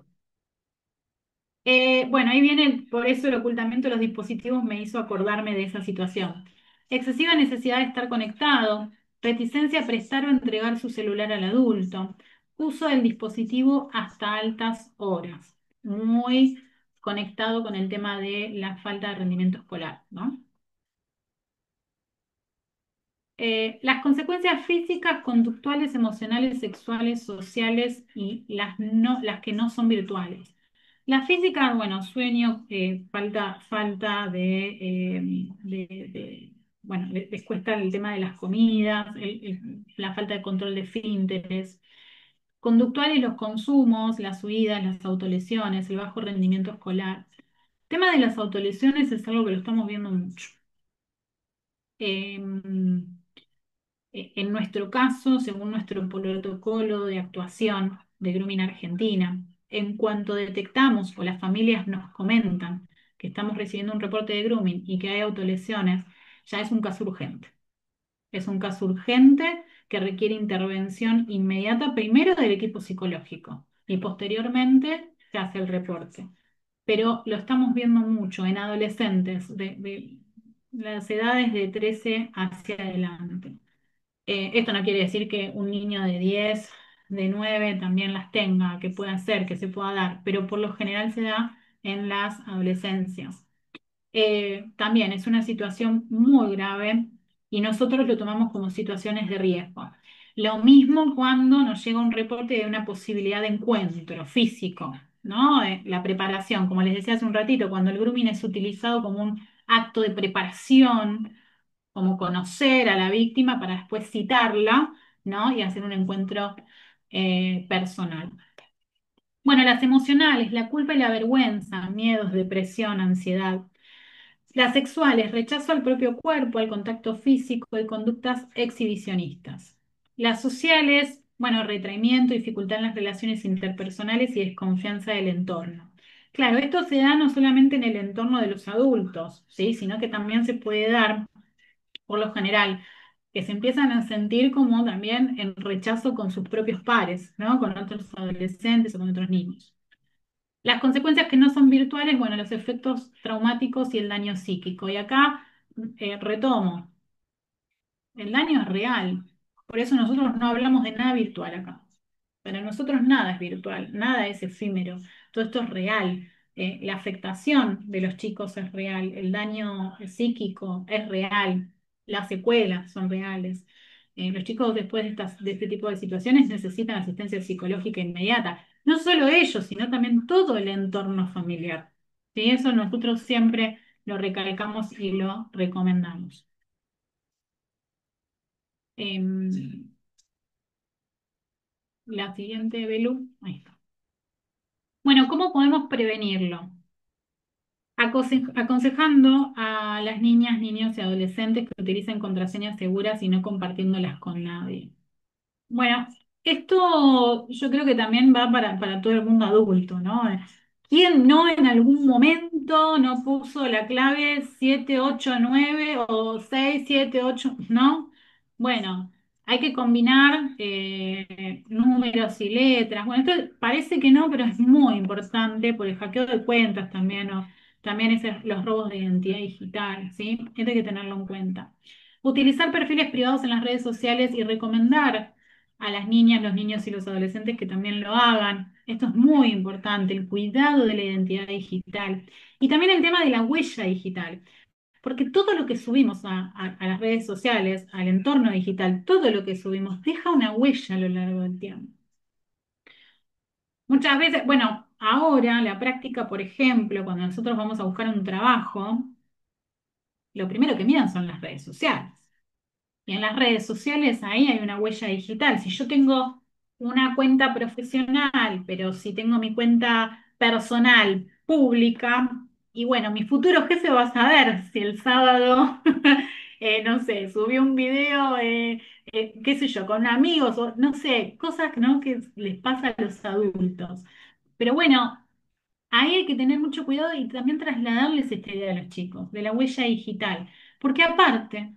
Bueno, ahí viene, por eso el ocultamiento de los dispositivos me hizo acordarme de esa situación. Excesiva necesidad de estar conectado, reticencia a prestar o entregar su celular al adulto, uso del dispositivo hasta altas horas, muy conectado con el tema de la falta de rendimiento escolar, ¿no? Las consecuencias físicas, conductuales, emocionales, sexuales, sociales y las que no son virtuales. La física, bueno, sueño, falta bueno, les cuesta el tema de las comidas, la falta de control de esfínteres. Conductuales, los consumos, las huidas, las autolesiones, el bajo rendimiento escolar. El tema de las autolesiones es algo que lo estamos viendo mucho. Em, en nuestro caso, según nuestro protocolo de actuación de Grooming Argentina, en cuanto detectamos o las familias nos comentan que estamos recibiendo un reporte de grooming y que hay autolesiones, ya es un caso urgente. Es un caso urgente que requiere intervención inmediata, primero del equipo psicológico y posteriormente se hace el reporte. Pero lo estamos viendo mucho en adolescentes de las edades de 13 hacia adelante. Esto no quiere decir que un niño de 10, de 9 también las tenga, que pueda ser, que se pueda dar, pero por lo general se da en las adolescencias. También es una situación muy grave y nosotros lo tomamos como situaciones de riesgo. Lo mismo cuando nos llega un reporte de una posibilidad de encuentro físico, ¿no? La preparación, como les decía hace un ratito, cuando el grooming es utilizado como un acto de preparación, como conocer a la víctima para después citarla, ¿no? Y hacer un encuentro personal. Bueno, las emocionales, la culpa y la vergüenza, miedos, depresión, ansiedad. Las sexuales, rechazo al propio cuerpo, al contacto físico y conductas exhibicionistas. Las sociales, bueno, retraimiento, dificultad en las relaciones interpersonales y desconfianza del entorno. Claro, esto se da no solamente en el entorno de los adultos, ¿sí? Sino que también se puede dar por lo general, que se empiezan a sentir como también en rechazo con sus propios pares, ¿no? Con otros adolescentes o con otros niños. Las consecuencias que no son virtuales, bueno, los efectos traumáticos y el daño psíquico. Y acá retomo, el daño es real. Por eso nosotros no hablamos de nada virtual acá. Para nosotros nada es virtual, nada es efímero. Todo esto es real. La afectación de los chicos es real, el daño psíquico es real, las secuelas son reales. Los chicos después de este tipo de situaciones necesitan asistencia psicológica inmediata. No solo ellos, sino también todo el entorno familiar. ¿Sí? Eso nosotros siempre lo recalcamos y lo recomendamos. Em, la siguiente, Belu. Ahí está. Bueno, ¿cómo podemos prevenirlo? Aconsejando a las niñas, niños y adolescentes que utilicen contraseñas seguras y no compartiéndolas con nadie. Bueno, esto yo creo que también va para todo el mundo adulto, ¿no? ¿Quién no en algún momento no puso la clave 789 o 678, no? Bueno, hay que combinar números y letras. Bueno, esto parece que no, pero es muy importante por el hackeo de cuentas también, o también los robos de identidad digital, ¿sí? Esto hay que tenerlo en cuenta. Utilizar perfiles privados en las redes sociales y recomendar a las niñas, los niños y los adolescentes que también lo hagan. Esto es muy importante, el cuidado de la identidad digital. Y también el tema de la huella digital, porque todo lo que subimos a las redes sociales, al entorno digital, todo lo que subimos deja una huella a lo largo del tiempo. Muchas veces, bueno, ahora la práctica, por ejemplo, cuando nosotros vamos a buscar un trabajo, lo primero que miran son las redes sociales. Y en las redes sociales ahí hay una huella digital. Si yo tengo una cuenta profesional, pero si tengo mi cuenta personal pública, y bueno, mi futuro jefe va a saber si el sábado, no sé, subí un video, qué sé yo, con amigos, o no sé, cosas, ¿no? que les pasa a los adultos. Pero bueno, ahí hay que tener mucho cuidado y también trasladarles esta idea a los chicos, de la huella digital. Porque aparte,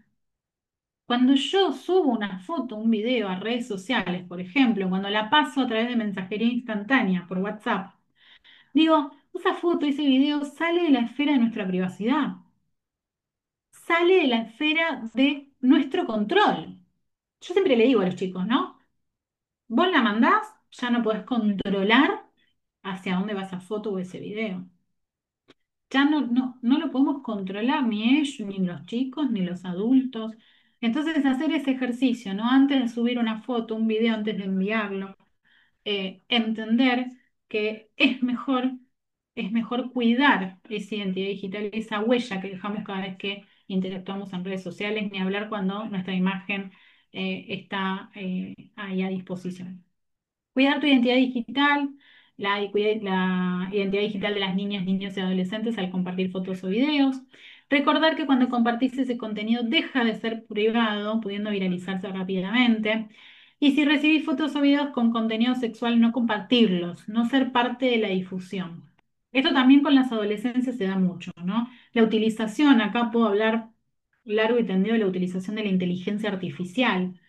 cuando yo subo una foto, un video a redes sociales, por ejemplo, cuando la paso a través de mensajería instantánea por WhatsApp, digo, esa foto, ese video sale de la esfera de nuestra privacidad, sale de la esfera de nuestro control. Yo siempre le digo a los chicos, ¿no? Vos la mandás, ya no podés controlar hacia dónde va esa foto o ese video. Ya no lo podemos controlar ni ellos, ni los chicos, ni los adultos. Entonces, hacer ese ejercicio, ¿no? Antes de subir una foto, un video, antes de enviarlo, entender que es mejor cuidar esa identidad digital, esa huella que dejamos cada vez que interactuamos en redes sociales, ni hablar cuando nuestra imagen está ahí a disposición. Cuidar tu identidad digital, la identidad digital de las niñas, niños y adolescentes al compartir fotos o videos. Recordar que cuando compartís ese contenido deja de ser privado, pudiendo viralizarse rápidamente. Y si recibís fotos o videos con contenido sexual, no compartirlos, no ser parte de la difusión. Esto también con las adolescencias se da mucho, ¿no? La utilización, acá puedo hablar largo y tendido de la utilización de la inteligencia artificial.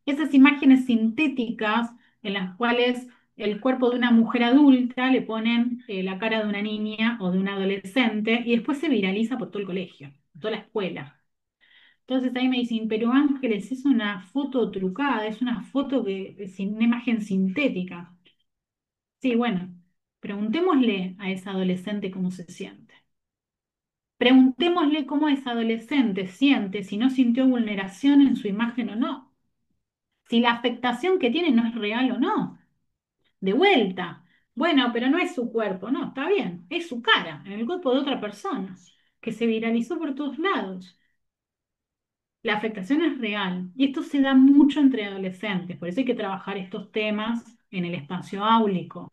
Esas imágenes sintéticas en las cuales el cuerpo de una mujer adulta le ponen la cara de una niña o de un adolescente y después se viraliza por todo el colegio, por toda la escuela. Entonces ahí me dicen, pero Ángeles, es una foto trucada, es una foto que es una imagen sintética. Sí, bueno, preguntémosle a esa adolescente cómo se siente. Preguntémosle cómo esa adolescente siente, si no sintió vulneración en su imagen o no, si la afectación que tiene no es real o no. De vuelta. Bueno, pero no es su cuerpo, no, está bien, es su cara, en el cuerpo de otra persona, que se viralizó por todos lados. La afectación es real y esto se da mucho entre adolescentes, por eso hay que trabajar estos temas en el espacio áulico.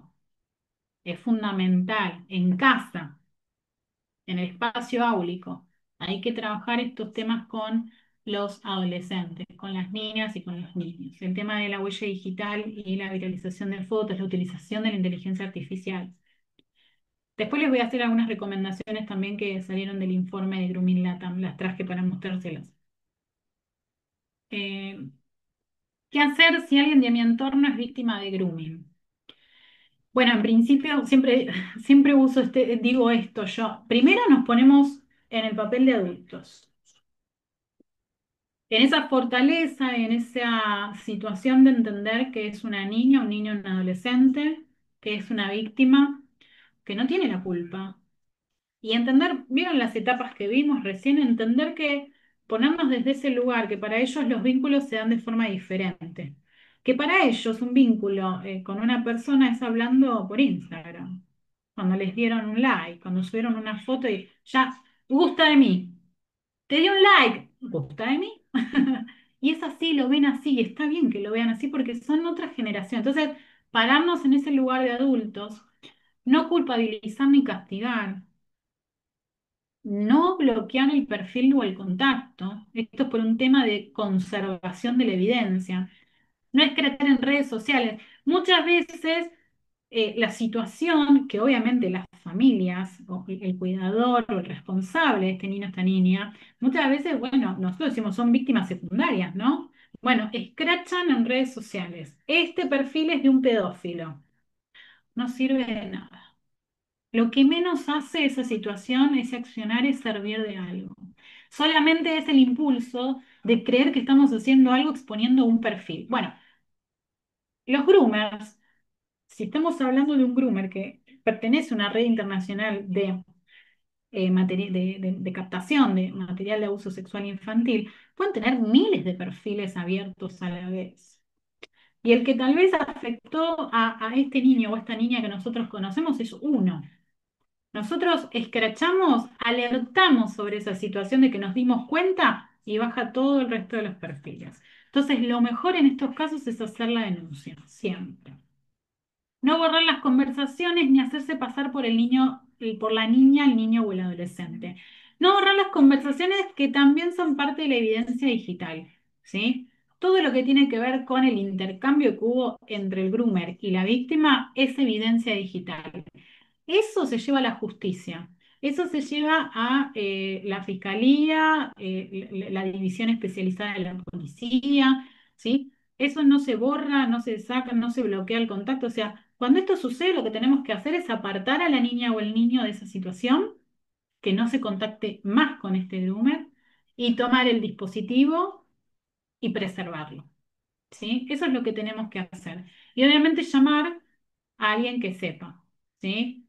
Es fundamental, en casa, en el espacio áulico. Hay que trabajar estos temas con los adolescentes, con las niñas y con los niños. El tema de la huella digital y la viralización de fotos, la utilización de la inteligencia artificial. Después les voy a hacer algunas recomendaciones también que salieron del informe de Grooming Latam, las traje para mostrárselas. ¿Qué hacer si alguien de mi entorno es víctima de grooming? Bueno, en principio siempre uso digo esto yo. Primero nos ponemos en el papel de adultos. En esa fortaleza, en esa situación de entender que es una niña, un niño, un adolescente, que es una víctima, que no tiene la culpa. Y entender, vieron las etapas que vimos recién, entender que ponernos desde ese lugar, que para ellos los vínculos se dan de forma diferente. Que para ellos un vínculo con una persona es hablando por Instagram, cuando les dieron un like, cuando subieron una foto y ya, gusta de mí, te di un like, gusta de mí. Y es así, lo ven así, y está bien que lo vean así porque son otra generación. Entonces, pararnos en ese lugar de adultos, no culpabilizar ni castigar, no bloquear el perfil o el contacto. Esto es por un tema de conservación de la evidencia. No es crecer en redes sociales. Muchas veces la situación que obviamente las familias, o el cuidador o el responsable de este niño o esta niña, muchas veces, bueno, nosotros decimos son víctimas secundarias, ¿no? Bueno, escrachan en redes sociales. Este perfil es de un pedófilo. No sirve de nada. Lo que menos hace esa situación, ese accionar, es servir de algo. Solamente es el impulso de creer que estamos haciendo algo exponiendo un perfil. Bueno, los groomers, si estamos hablando de un groomer que pertenece a una red internacional de, de captación de material de abuso sexual infantil, pueden tener miles de perfiles abiertos a la vez. Y el que tal vez afectó a este niño o a esta niña que nosotros conocemos es uno. Nosotros escrachamos, alertamos sobre esa situación de que nos dimos cuenta y baja todo el resto de los perfiles. Entonces, lo mejor en estos casos es hacer la denuncia, siempre. No borrar las conversaciones ni hacerse pasar por el niño, por la niña, el niño o el adolescente. No borrar las conversaciones que también son parte de la evidencia digital, ¿sí? Todo lo que tiene que ver con el intercambio que hubo entre el groomer y la víctima es evidencia digital. Eso se lleva a la justicia, eso se lleva a la fiscalía, la división especializada de la policía, ¿sí? Eso no se borra, no se saca, no se bloquea el contacto. O sea, cuando esto sucede, lo que tenemos que hacer es apartar a la niña o el niño de esa situación, que no se contacte más con este groomer y tomar el dispositivo y preservarlo, ¿sí? Eso es lo que tenemos que hacer. Y obviamente llamar a alguien que sepa, ¿sí?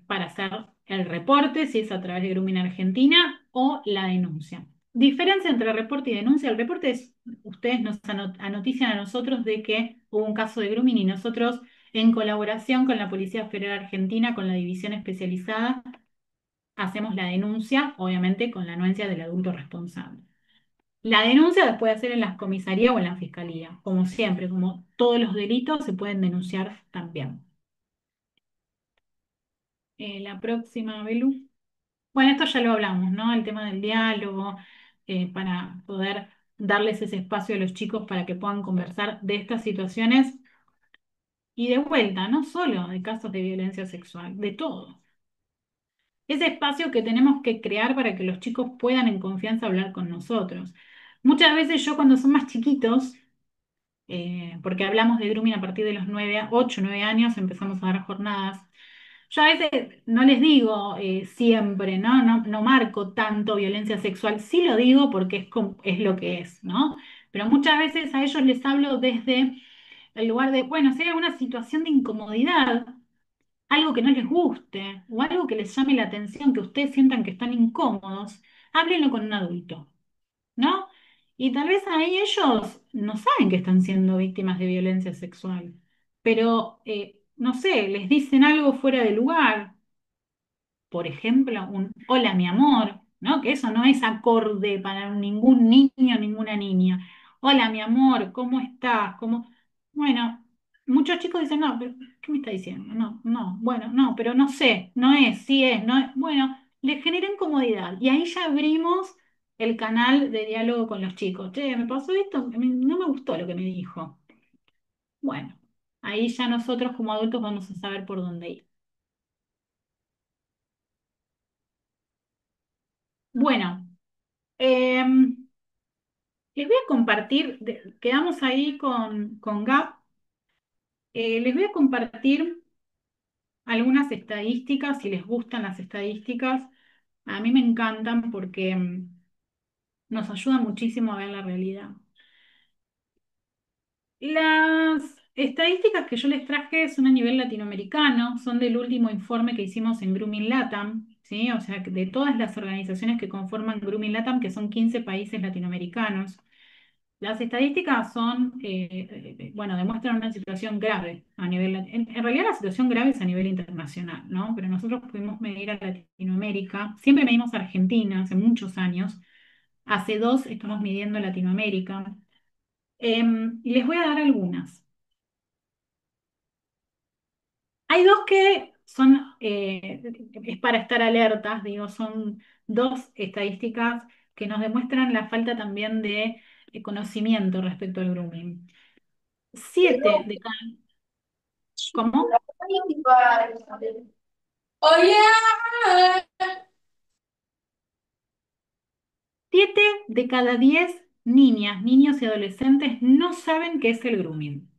Para hacer el reporte, si es a través de Grooming Argentina, o la denuncia. Diferencia entre reporte y denuncia. El reporte es, ustedes nos anotician a nosotros de que hubo un caso de grooming y nosotros, en colaboración con la Policía Federal Argentina, con la división especializada, hacemos la denuncia, obviamente con la anuencia del adulto responsable. La denuncia la puede hacer en la comisaría o en la fiscalía, como siempre, como todos los delitos se pueden denunciar también. La próxima, Belu. Bueno, esto ya lo hablamos, ¿no? El tema del diálogo, para poder darles ese espacio a los chicos para que puedan conversar de estas situaciones y de vuelta, no solo de casos de violencia sexual, de todo. Ese espacio que tenemos que crear para que los chicos puedan en confianza hablar con nosotros. Muchas veces yo cuando son más chiquitos, porque hablamos de grooming a partir de los 8, 9 años, empezamos a dar jornadas. Yo a veces no les digo siempre, ¿no? No marco tanto violencia sexual, sí lo digo porque es lo que es, ¿no? Pero muchas veces a ellos les hablo desde el lugar de, bueno, si hay alguna situación de incomodidad, algo que no les guste o algo que les llame la atención, que ustedes sientan que están incómodos, háblenlo con un adulto, ¿no? Y tal vez ahí ellos no saben que están siendo víctimas de violencia sexual, pero, no sé, les dicen algo fuera de lugar, por ejemplo, un hola mi amor, ¿no? Que eso no es acorde para ningún niño, ninguna niña. Hola mi amor, ¿cómo estás? Bueno, muchos chicos dicen, no, pero ¿qué me está diciendo? No, no, bueno, no, pero no sé, no es, sí es, no es. Bueno, les genera incomodidad y ahí ya abrimos el canal de diálogo con los chicos. Che, me pasó esto, no me gustó lo que me dijo. Bueno, ahí ya nosotros como adultos vamos a saber por dónde ir. Bueno. em, Les voy a compartir, quedamos ahí con Gap, les voy a compartir algunas estadísticas, si les gustan las estadísticas, a mí me encantan porque nos ayudan muchísimo a ver la realidad. Las estadísticas que yo les traje son a nivel latinoamericano, son del último informe que hicimos en Grooming LATAM, ¿sí? O sea, de todas las organizaciones que conforman Grooming LATAM, que son 15 países latinoamericanos. Las estadísticas son, bueno, demuestran una situación grave a nivel, en realidad la situación grave es a nivel internacional, ¿no? Pero nosotros pudimos medir a Latinoamérica, siempre medimos a Argentina hace muchos años, hace dos estamos midiendo Latinoamérica. Y les voy a dar algunas. Hay dos que son, es para estar alertas, digo, son dos estadísticas que nos demuestran la falta también de conocimiento respecto al grooming. Siete de cada, ¿cómo? Siete de cada 10 niñas, niños y adolescentes no saben qué es el grooming.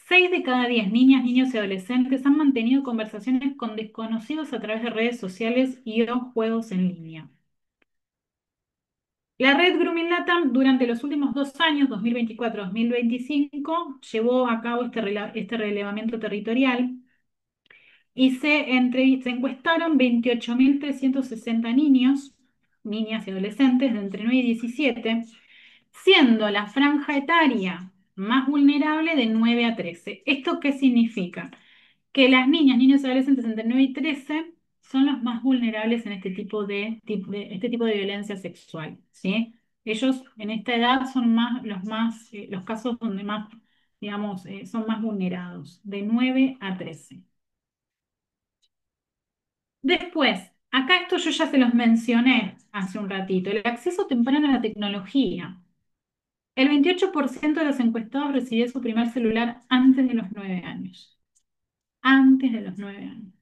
6 de cada 10 niñas, niños y adolescentes han mantenido conversaciones con desconocidos a través de redes sociales y o juegos en línea. La red Grooming Latam durante los últimos 2 años, 2024-2025, llevó a cabo este relevamiento territorial y se encuestaron 28.360 niños, niñas y adolescentes de entre 9 y 17, siendo la franja etaria más vulnerable de 9 a 13. ¿Esto qué significa? Que las niñas, niños y adolescentes entre 9 y 13 son los más vulnerables en este tipo de violencia sexual, ¿sí? Ellos en esta edad son los casos donde más, digamos, son más vulnerados, de 9 a 13. Después, acá esto yo ya se los mencioné hace un ratito, el acceso temprano a la tecnología. El 28% de los encuestados recibió su primer celular antes de los 9 años. Antes de los 9 años.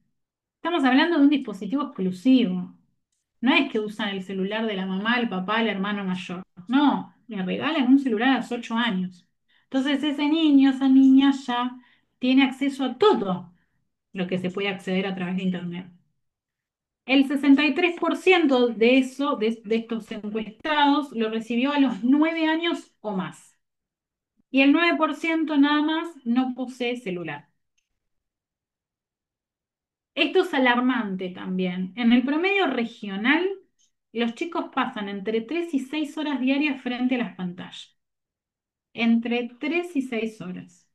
Estamos hablando de un dispositivo exclusivo. No es que usan el celular de la mamá, el papá, el hermano mayor. No, le regalan un celular a los 8 años. Entonces ese niño, esa niña ya tiene acceso a todo lo que se puede acceder a través de Internet. El 63% de eso, de estos encuestados, lo recibió a los 9 años o más. Y el 9% nada más no posee celular. Esto es alarmante también. En el promedio regional, los chicos pasan entre 3 y 6 horas diarias frente a las pantallas. Entre 3 y 6 horas.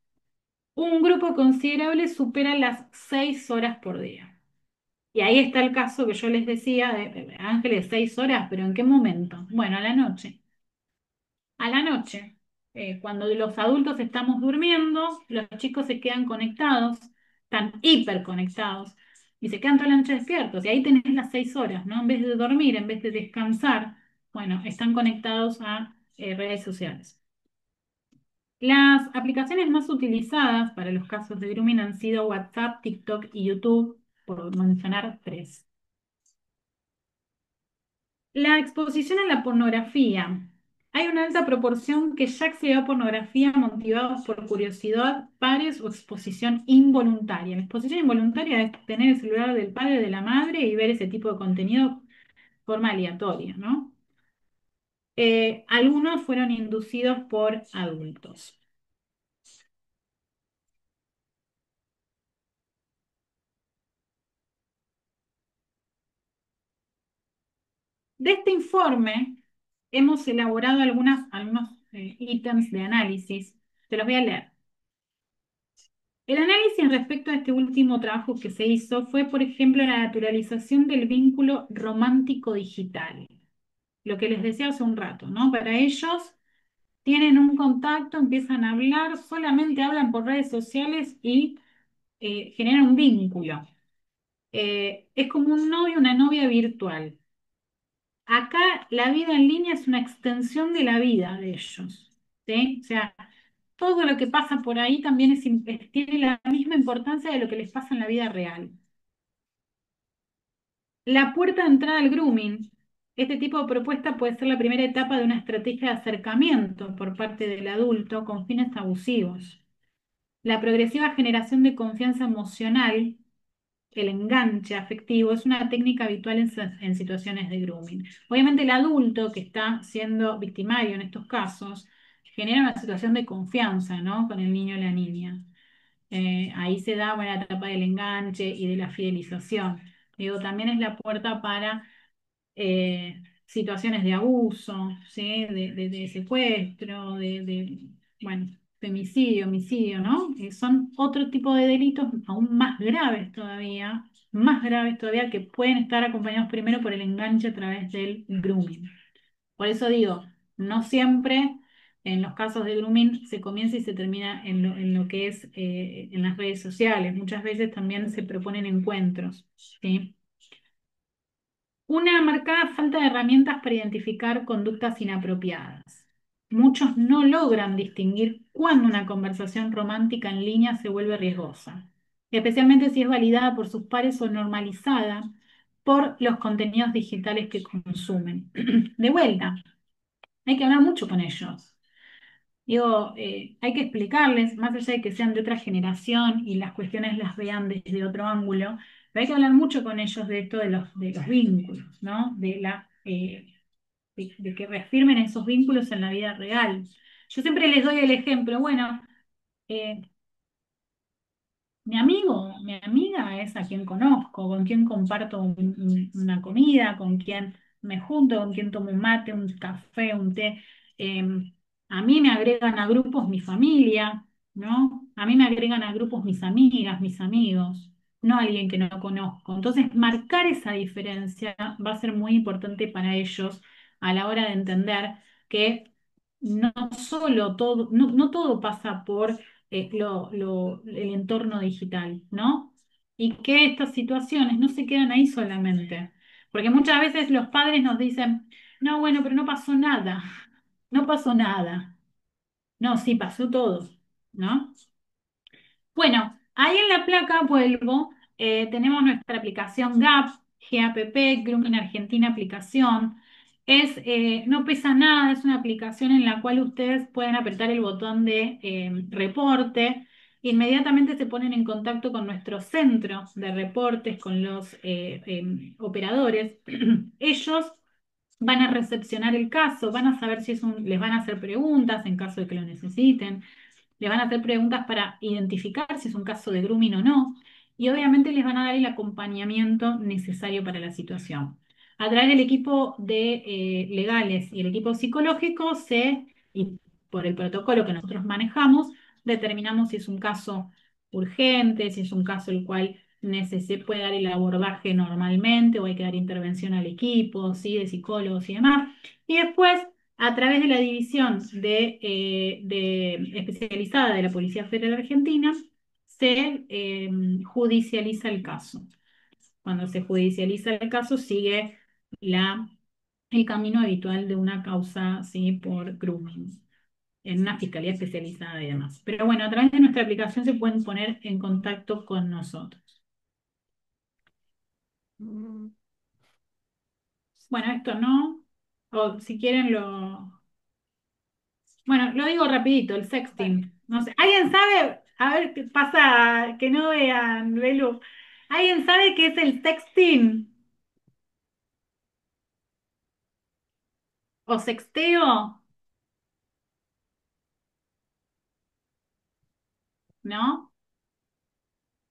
Un grupo considerable supera las 6 horas por día. Y ahí está el caso que yo les decía de Ángeles, 6 horas, pero ¿en qué momento? Bueno, a la noche. A la noche, cuando los adultos estamos durmiendo, los chicos se quedan conectados, están hiperconectados y se quedan toda la noche despiertos. Y ahí tenés las 6 horas, ¿no? En vez de dormir, en vez de descansar, bueno, están conectados a redes sociales. Las aplicaciones más utilizadas para los casos de grooming han sido WhatsApp, TikTok y YouTube, por mencionar tres. La exposición a la pornografía. Hay una alta proporción que ya accedió a pornografía motivados por curiosidad, pares o exposición involuntaria. La exposición involuntaria es tener el celular del padre o de la madre y ver ese tipo de contenido de forma aleatoria, ¿no? Algunos fueron inducidos por adultos. De este informe hemos elaborado algunos ítems de análisis. Te los voy a leer. El análisis respecto a este último trabajo que se hizo fue, por ejemplo, la naturalización del vínculo romántico digital. Lo que les decía hace un rato, ¿no? Para ellos tienen un contacto, empiezan a hablar, solamente hablan por redes sociales y generan un vínculo. Es como un novio, una novia virtual. Acá la vida en línea es una extensión de la vida de ellos, ¿sí? O sea, todo lo que pasa por ahí también tiene la misma importancia de lo que les pasa en la vida real. La puerta de entrada al grooming este tipo de propuesta puede ser la primera etapa de una estrategia de acercamiento por parte del adulto con fines abusivos. La progresiva generación de confianza emocional, el enganche afectivo, es una técnica habitual en situaciones de grooming. Obviamente el adulto que está siendo victimario en estos casos genera una situación de confianza, ¿no? Con el niño o la niña. Ahí se da la etapa del enganche y de la fidelización. Digo, también es la puerta para situaciones de abuso, ¿sí? De secuestro, bueno, femicidio, homicidio, ¿no? Son otro tipo de delitos aún más graves todavía, que pueden estar acompañados primero por el enganche a través del grooming. Por eso digo, no siempre en los casos de grooming se comienza y se termina en lo que es en las redes sociales. Muchas veces también se proponen encuentros, ¿sí? Una marcada falta de herramientas para identificar conductas inapropiadas. Muchos no logran distinguir cuándo una conversación romántica en línea se vuelve riesgosa, especialmente si es validada por sus pares o normalizada por los contenidos digitales que consumen. De vuelta, hay que hablar mucho con ellos. Digo, hay que explicarles, más allá de que sean de otra generación y las cuestiones las vean desde otro ángulo, pero hay que hablar mucho con ellos de esto de los vínculos, ¿no? De que reafirmen esos vínculos en la vida real. Yo siempre les doy el ejemplo, bueno, eh, mi amigo, mi amiga es a quien conozco, con quien comparto una comida, con quien me junto, con quien tomo un mate, un café, un té. A mí me agregan a grupos mi familia, ¿no? A mí me agregan a grupos mis amigas, mis amigos, no alguien que no conozco. Entonces, marcar esa diferencia va a ser muy importante para ellos a la hora de entender que no solo todo, no todo pasa por el entorno digital, ¿no? Y que estas situaciones no se quedan ahí solamente. Porque muchas veces los padres nos dicen, no, bueno, pero no pasó nada, no pasó nada. No, sí, pasó todo, ¿no? Bueno, ahí en la placa vuelvo, tenemos nuestra aplicación GAP, Grooming Argentina aplicación. No pesa nada, es una aplicación en la cual ustedes pueden apretar el botón de reporte. Inmediatamente se ponen en contacto con nuestro centro de reportes, con los operadores. Ellos van a recepcionar el caso, van a saber si les van a hacer preguntas en caso de que lo necesiten, le van a hacer preguntas para identificar si es un caso de grooming o no, y obviamente les van a dar el acompañamiento necesario para la situación. A través del equipo de legales y el equipo psicológico y por el protocolo que nosotros manejamos, determinamos si es un caso urgente, si es un caso el cual se puede dar el abordaje normalmente o hay que dar intervención al equipo, ¿sí? De psicólogos y demás. Y después a través de la división especializada de la Policía Federal Argentina, se judicializa el caso. Cuando se judicializa el caso, sigue el camino habitual de una causa, ¿sí? Por grooming, en una fiscalía especializada y demás. Pero bueno, a través de nuestra aplicación se pueden poner en contacto con nosotros. Mm, Bueno, esto no, o si quieren Bueno, lo digo rapidito, el Dale. sexting. No sé, ¿alguien sabe? A ver qué pasa, que no vean, Belu. ¿Alguien sabe qué es el sexting? ¿O sexteo? ¿No?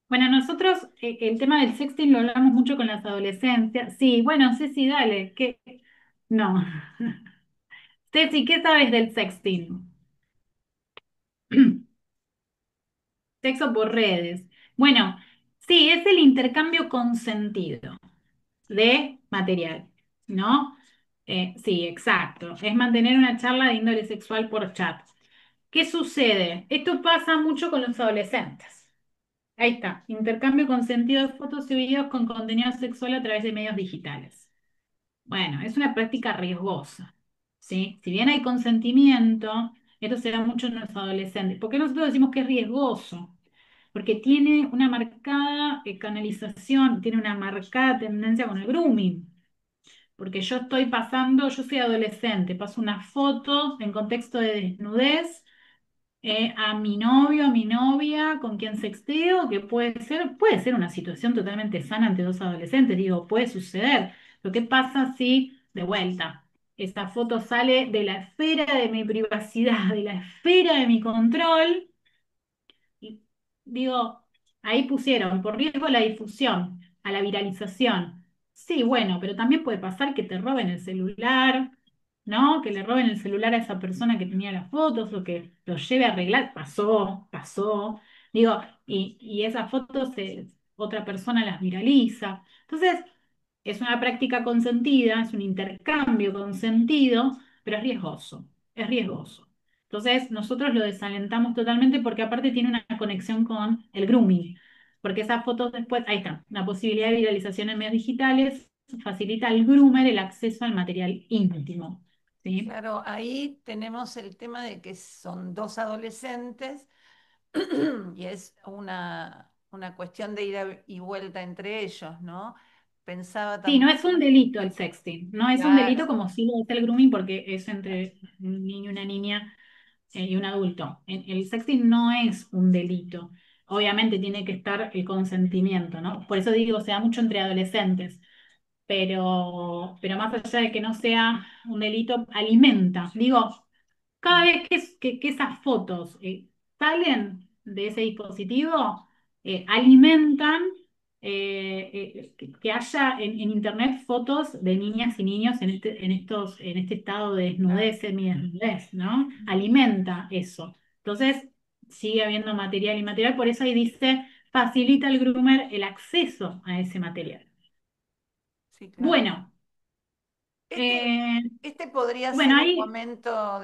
Bueno, nosotros el tema del sexting lo hablamos mucho con las adolescencias. Sí, bueno, Ceci, dale. ¿Qué? No. Ceci, ¿qué sabes del sexting? Sexo por redes. Bueno, sí, es el intercambio consentido de material, ¿no? Sí, exacto. Es mantener una charla de índole sexual por chat. ¿Qué sucede? Esto pasa mucho con los adolescentes. Ahí está, intercambio consentido de fotos y videos con contenido sexual a través de medios digitales. Bueno, es una práctica riesgosa, ¿sí? Si bien hay consentimiento, esto se da mucho en los adolescentes. ¿Por qué nosotros decimos que es riesgoso? Porque tiene una marcada canalización, tiene una marcada tendencia con el grooming. porque yo estoy pasando, yo soy adolescente, paso una foto en contexto de desnudez a mi novio, a mi novia, con quien sexteo, que puede ser una situación totalmente sana ante dos adolescentes, digo, puede suceder. Lo que pasa si, de vuelta, esa foto sale de la esfera de mi privacidad, de la esfera de mi control, y digo, ahí pusieron por riesgo a la difusión, a la viralización. Sí, bueno, pero también puede pasar que te roben el celular, ¿no? Que le roben el celular a esa persona que tenía las fotos o que lo lleve a arreglar. Pasó, pasó. Digo, y esas fotos otra persona las viraliza. Entonces, es una práctica consentida, es un intercambio consentido, pero es riesgoso, es riesgoso. Entonces, nosotros lo desalentamos totalmente porque aparte tiene una conexión con el grooming, porque esas fotos después, ahí está, la posibilidad de viralización en medios digitales facilita al groomer el acceso al material íntimo, ¿sí? Claro, ahí tenemos el tema de que son dos adolescentes y es una cuestión de ida y vuelta entre ellos, ¿no? Pensaba Sí, no también, es un delito el sexting, no es un delito claro, como si lo es el grooming porque es claro, entre un niño y una niña y un adulto. El sexting no es un delito. Obviamente tiene que estar el consentimiento, ¿no? Por eso digo, se da mucho entre adolescentes, pero más allá de que no sea un delito, alimenta. Digo, cada mm, vez que esas fotos salen de ese dispositivo, alimentan que haya en internet fotos de niñas y niños en este estado de claro. desnudez, semidesnudez, ¿no? Alimenta eso. Entonces, sigue habiendo material y material, por eso ahí dice, facilita al groomer el acceso a ese material. Sí, claro. Bueno, Este, eh, este podría bueno, ser el ahí momento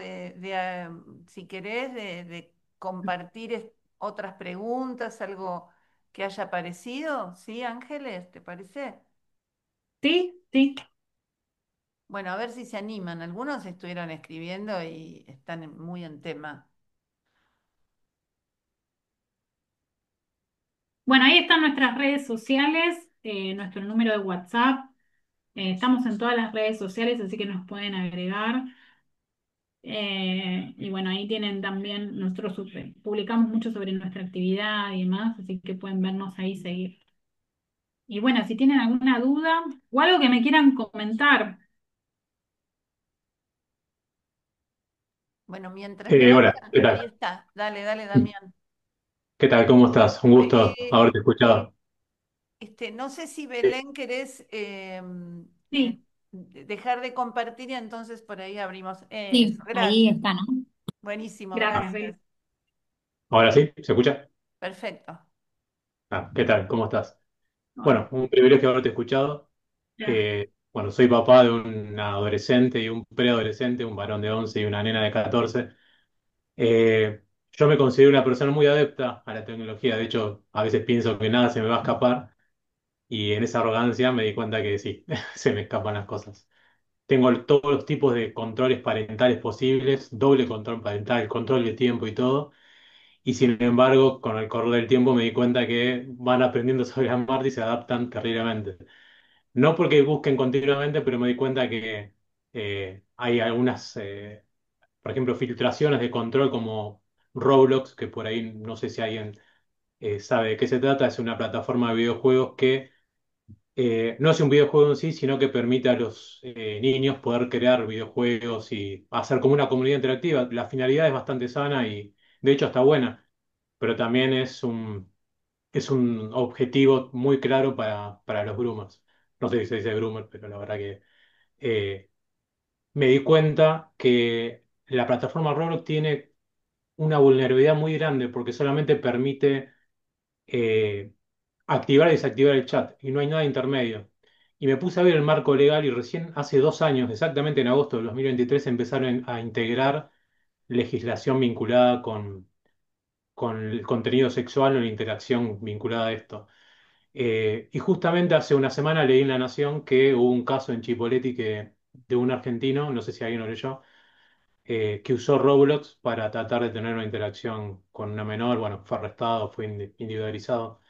si querés, de compartir otras preguntas, algo que haya aparecido, ¿sí, Ángeles? ¿Te parece? sí, sí. Bueno, a ver si se animan. Algunos estuvieron escribiendo y están muy en tema. Bueno, ahí están nuestras redes sociales, nuestro número de WhatsApp. Estamos en todas las redes sociales, así que nos pueden agregar. Y bueno, ahí tienen también, nosotros publicamos mucho sobre nuestra actividad y demás, así que pueden vernos ahí seguir. Y bueno, si tienen alguna duda o algo que me quieran comentar, Bueno, mientras que sí, Hola, hablan, ¿qué ahí tal? está. Dale, dale, Damián. ¿Qué tal? ¿Cómo estás? Un gusto Eh, haberte escuchado. no sé si Eh, Belén querés sí, dejar de compartir y entonces por ahí abrimos. Eso, sí, ahí gracias. está, ¿no? Buenísimo, Gracias, ah, gracias. ¿Ahora sí? ¿Se escucha? Perfecto. ¿Qué tal? ¿Cómo estás? Hola. Bueno, un privilegio haberte escuchado. Ya. Bueno, soy papá de un adolescente y un preadolescente, un varón de 11 y una nena de 14. Yo me considero una persona muy adepta a la tecnología. De hecho, a veces pienso que nada se me va a escapar y en esa arrogancia me di cuenta que sí, se me escapan las cosas. Tengo todos los tipos de controles parentales posibles, doble control parental, control de tiempo y todo. Y sin embargo, con el correr del tiempo me di cuenta que van aprendiendo sobre la marcha y se adaptan terriblemente. No porque busquen continuamente, pero me di cuenta que hay algunas, por ejemplo, filtraciones de control como Roblox, que por ahí no sé si alguien sabe de qué se trata. Es una plataforma de videojuegos que no es un videojuego en sí, sino que permite a los niños poder crear videojuegos y hacer como una comunidad interactiva. La finalidad es bastante sana y de hecho está buena, pero también es un objetivo muy claro para los groomers. No sé si se dice groomer, pero la verdad que eh, me di cuenta que la plataforma Roblox tiene una vulnerabilidad muy grande porque solamente permite eh, activar y desactivar el chat y no hay nada intermedio. Y me puse a ver el marco legal y recién hace 2 años, exactamente en agosto de 2023, empezaron a integrar legislación vinculada con el contenido sexual o la interacción vinculada a esto. Y justamente hace una semana leí en La Nación que hubo un caso en Chipoleti de un argentino, no sé si alguien lo leyó, que usó Roblox para tratar de tener una interacción con una menor. Bueno, fue arrestado, fue individualizado.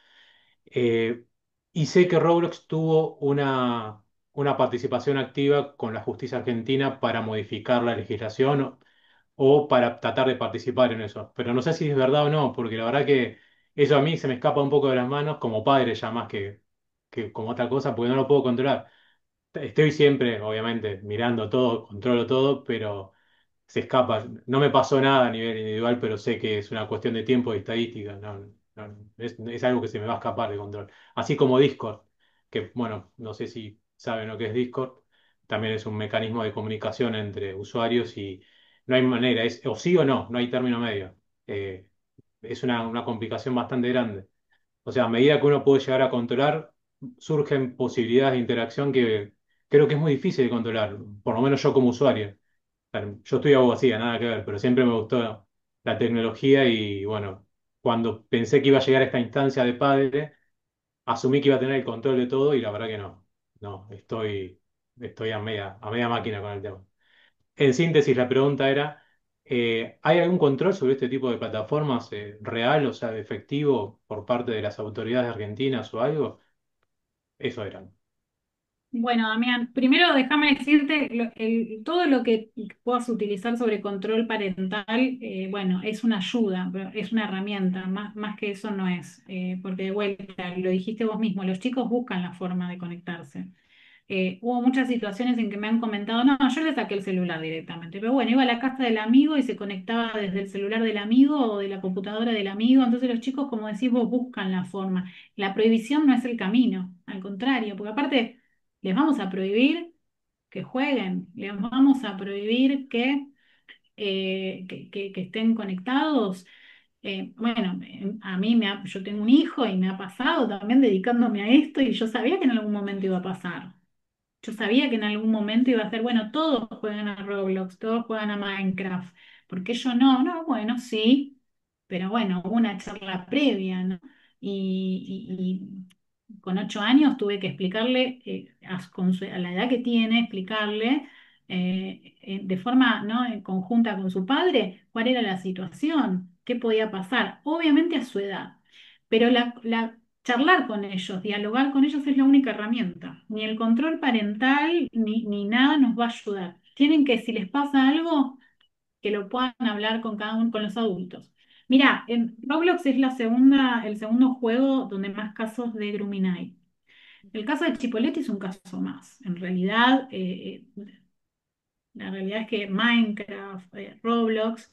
Eh, y sé que Roblox tuvo una. una participación activa con la justicia argentina para modificar la legislación o para tratar de participar en eso. Pero no sé si es verdad o no, porque la verdad que eso a mí se me escapa un poco de las manos como padre ya más que como otra cosa, porque no lo puedo controlar. Estoy siempre, obviamente, mirando todo, controlo todo, pero se escapa. No me pasó nada a nivel individual, pero sé que es una cuestión de tiempo y estadística. Es algo que se me va a escapar de control. Así como Discord, que bueno, no sé si saben lo que es Discord, también es un mecanismo de comunicación entre usuarios y no hay manera, es o sí o no, no hay término medio. Es una complicación bastante grande. O sea, a medida que uno puede llegar a controlar, surgen posibilidades de interacción que creo que es muy difícil de controlar, por lo menos yo como usuario. Claro, yo estudio abogacía, nada que ver, pero siempre me gustó la tecnología y bueno, cuando pensé que iba a llegar a esta instancia de padre, asumí que iba a tener el control de todo y la verdad que no. No, estoy a media máquina con el tema. En síntesis, la pregunta era, ¿hay algún control sobre este tipo de plataformas real, o sea, efectivo por parte de las autoridades argentinas o algo? Eso era. Bueno, Damián, primero déjame decirte, todo lo que puedas utilizar sobre control parental, bueno, es una ayuda, pero es una herramienta, más que eso no es, porque de vuelta, lo dijiste vos mismo, los chicos buscan la forma de conectarse. Hubo muchas situaciones en que me han comentado, no, yo le saqué el celular directamente, pero bueno, iba a la casa del amigo y se conectaba desde el celular del amigo o de la computadora del amigo, entonces los chicos, como decís vos, buscan la forma. La prohibición no es el camino, al contrario, porque aparte les vamos a prohibir que jueguen, les vamos a prohibir que estén conectados. Bueno, a mí yo tengo un hijo y me ha pasado también dedicándome a esto y yo sabía que en algún momento iba a pasar. Yo sabía que en algún momento iba a ser, bueno, todos juegan a Roblox, todos juegan a Minecraft. ¿Por qué yo no? No, bueno, sí, pero bueno, hubo una charla previa, ¿no? Y con 8 años tuve que explicarle, a la edad que tiene, explicarle de forma, ¿no?, en conjunta con su padre cuál era la situación, qué podía pasar, obviamente a su edad. Pero charlar con ellos, dialogar con ellos es la única herramienta. Ni el control parental ni nada nos va a ayudar. Tienen que, si les pasa algo, que lo puedan hablar con cada uno, con los adultos. Mira, en Roblox es el segundo juego donde más casos de grooming hay. El caso de Chipolletti es un caso más. En realidad, la realidad es que Minecraft, Roblox,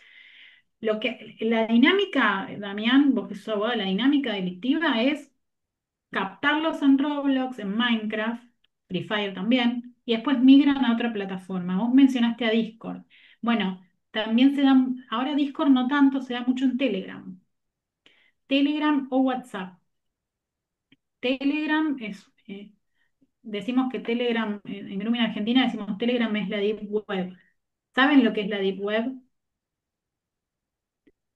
la dinámica, Damián, vos que sos abogado, la dinámica delictiva es captarlos en Roblox, en Minecraft, Free Fire también, y después migran a otra plataforma. Vos mencionaste a Discord. Bueno, también ahora Discord no tanto, se da mucho en Telegram. Telegram o WhatsApp. Telegram decimos que Telegram, en Grooming Argentina decimos Telegram es la Deep Web. ¿Saben lo que es la Deep Web?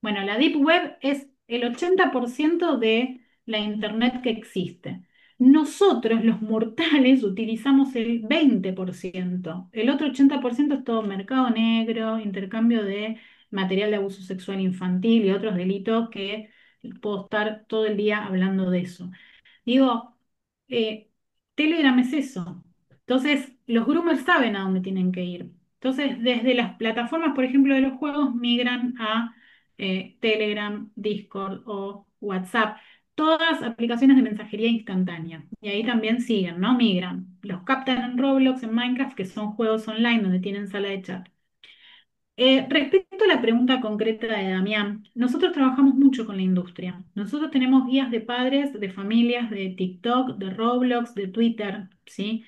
Bueno, la Deep Web es el 80% de la Internet que existe. Nosotros, los mortales, utilizamos el 20%. El otro 80% es todo mercado negro, intercambio de material de abuso sexual infantil y otros delitos que puedo estar todo el día hablando de eso. Digo, eh, Telegram es eso. Entonces, los groomers saben a dónde tienen que ir. Entonces, desde las plataformas, por ejemplo, de los juegos, migran a Telegram, Discord o WhatsApp. Todas aplicaciones de mensajería instantánea. Y ahí también siguen, ¿no? Migran. Los captan en Roblox, en Minecraft, que son juegos online donde tienen sala de chat. Respecto a la pregunta concreta de Damián, nosotros trabajamos mucho con la industria. Nosotros tenemos guías de padres, de familias, de TikTok, de Roblox, de Twitter, ¿sí?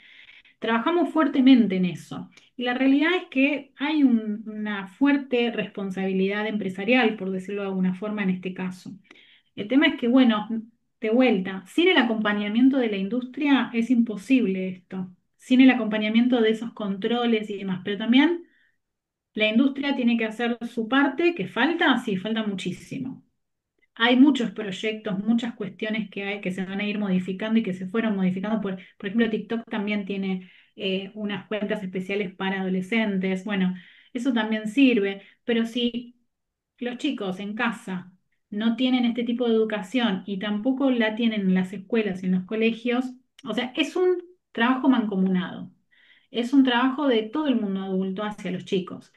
Trabajamos fuertemente en eso. Y la realidad es que hay una fuerte responsabilidad empresarial, por decirlo de alguna forma, en este caso. El tema es que, bueno, de vuelta, sin el acompañamiento de la industria es imposible esto, sin el acompañamiento de esos controles y demás, pero también la industria tiene que hacer su parte, que falta, sí, falta muchísimo. Hay muchos proyectos, muchas cuestiones que hay que se van a ir modificando y que se fueron modificando. Por ejemplo, TikTok también tiene unas cuentas especiales para adolescentes. Bueno, eso también sirve. Pero si los chicos en casa no tienen este tipo de educación y tampoco la tienen en las escuelas y en los colegios, o sea, es un trabajo mancomunado. Es un trabajo de todo el mundo adulto hacia los chicos.